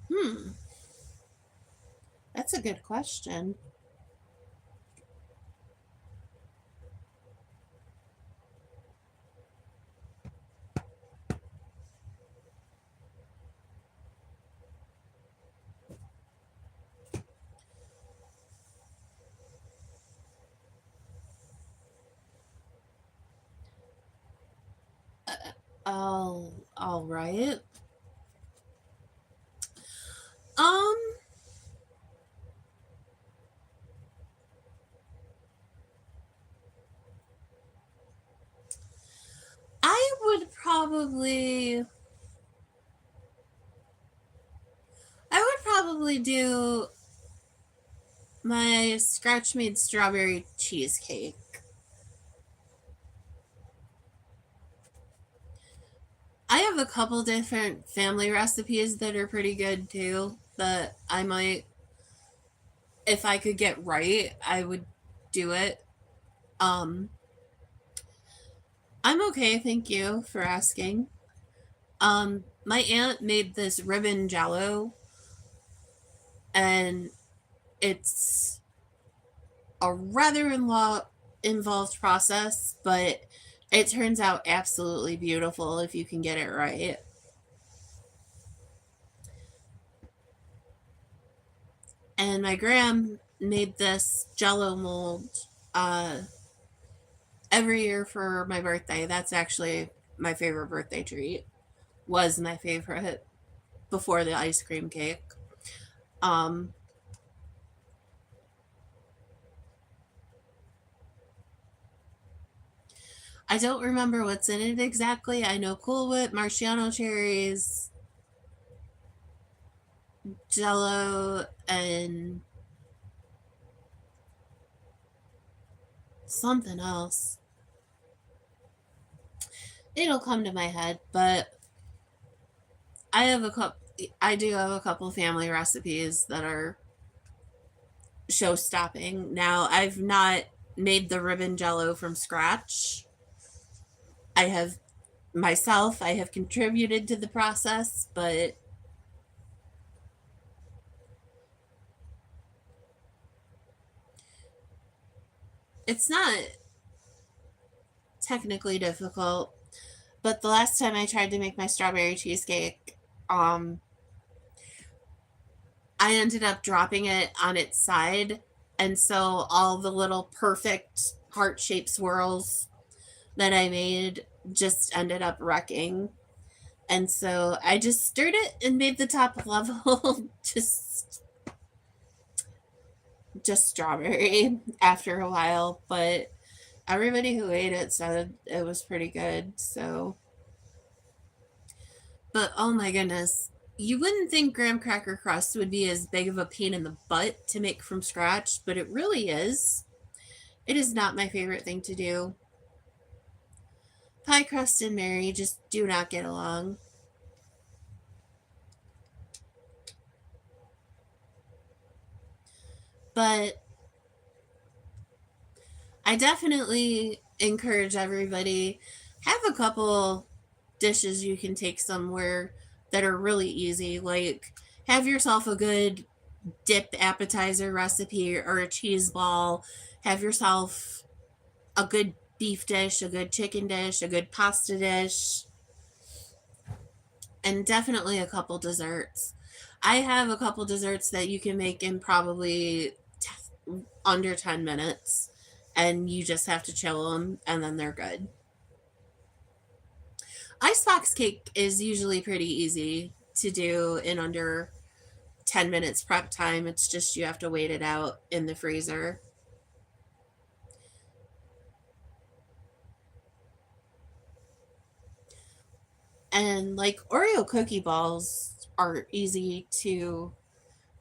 Hmm, that's a good question. All right. Um, I would probably do my scratch made strawberry cheesecake. I have a couple different family recipes that are pretty good too that I might, if I could get right, I would do it. Um, I'm okay, thank you for asking. My aunt made this ribbon jello, and it's a rather involved process, but it turns out absolutely beautiful if you can get it right. And my gram made this jello mold uh, every year for my birthday. That's actually my favorite birthday treat. Was my favorite before the ice cream cake. Um, I don't remember what's in it exactly. I know Cool Whip, Marciano cherries, Jello, and something else. It'll come to my head, but I have a couple. I do have a couple family recipes that are show stopping. Now, I've not made the ribbon jello from scratch. I have myself, I have contributed to the process, but it's not technically difficult. But the last time I tried to make my strawberry cheesecake, um, I ended up dropping it on its side. And so all the little perfect heart shaped swirls that I made just ended up wrecking. And so I just stirred it and made the top level just strawberry after a while, but everybody who ate it said it was pretty good. So, but oh my goodness, you wouldn't think graham cracker crust would be as big of a pain in the butt to make from scratch, but it really is. It is not my favorite thing to do. Pie crust and Mary just do not get along. But I definitely encourage everybody have a couple dishes you can take somewhere that are really easy. Like have yourself a good dip appetizer recipe or a cheese ball. Have yourself a good beef dish, a good chicken dish, a good pasta dish, and definitely a couple desserts. I have a couple desserts that you can make in probably under 10 minutes, and you just have to chill them and then they're good. Icebox cake is usually pretty easy to do in under 10 minutes prep time. It's just you have to wait it out in the freezer. And like Oreo cookie balls are easy to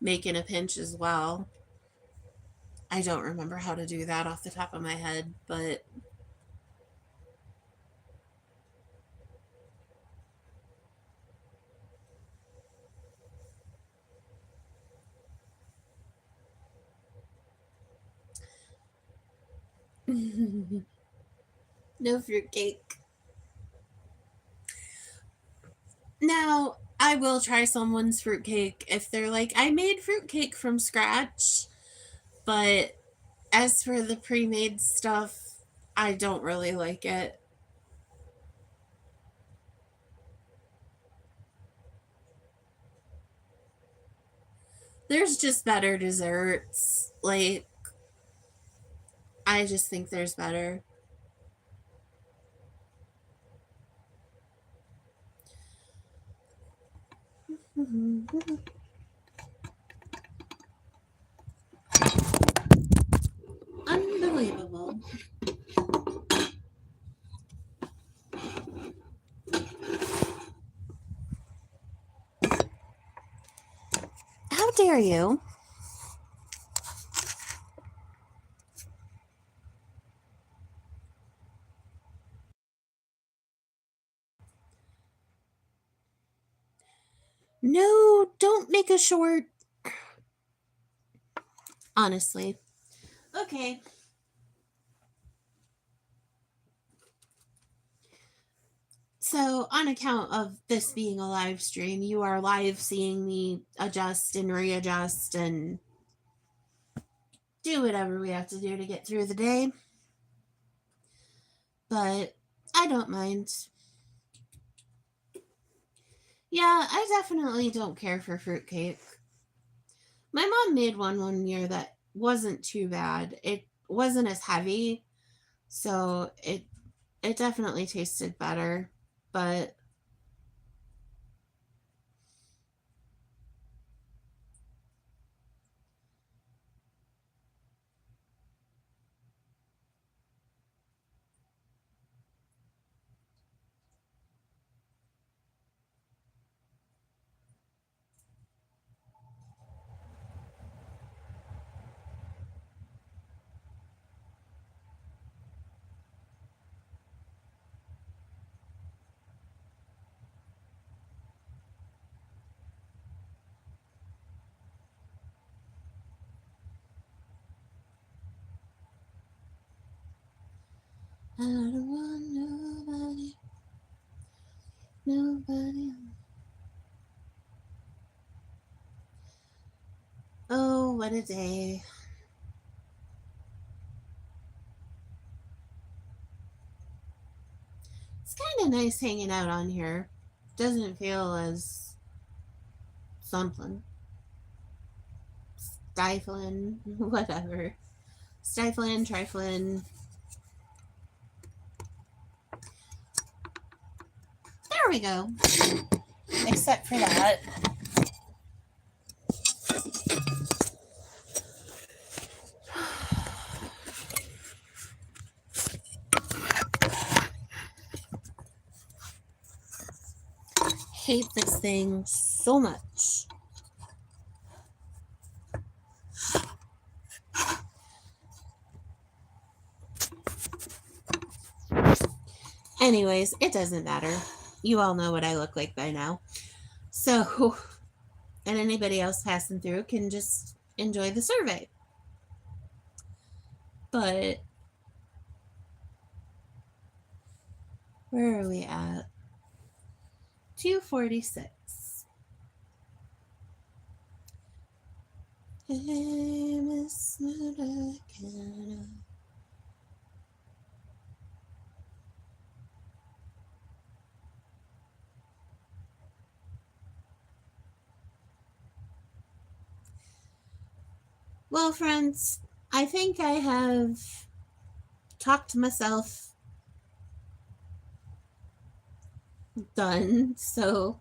make in a pinch as well. I don't remember how to do that off the top of my head, but No fruitcake. Now, I will try someone's fruitcake if they're like, I made fruitcake from scratch, but as for the pre made stuff, I don't really like it. There's just better desserts. Like, I just think there's better. Unbelievable. How dare you? No, don't make a short. Honestly. Okay. So, on account of this being a live stream, you are live seeing me adjust and readjust and do whatever we have to do to get through the day. But I don't mind. Yeah, I definitely don't care for fruitcake. My mom made one year that wasn't too bad. It wasn't as heavy, so it definitely tasted better. But I don't want nobody, nobody. Oh, what a day. It's kind of nice hanging out on here. Doesn't feel as something. Stifling, whatever. Stifling, trifling. There we go. Except for that. Hate this thing so much. Anyways, it doesn't matter. You all know what I look like by now. So, and anybody else passing through can just enjoy the survey. But where are we at? 246. Hey, Miss Canada. Well, friends, I think I have talked myself done. So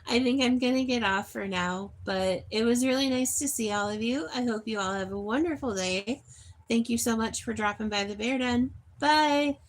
I think I'm going to get off for now. But it was really nice to see all of you. I hope you all have a wonderful day. Thank you so much for dropping by the Bear Den. Bye.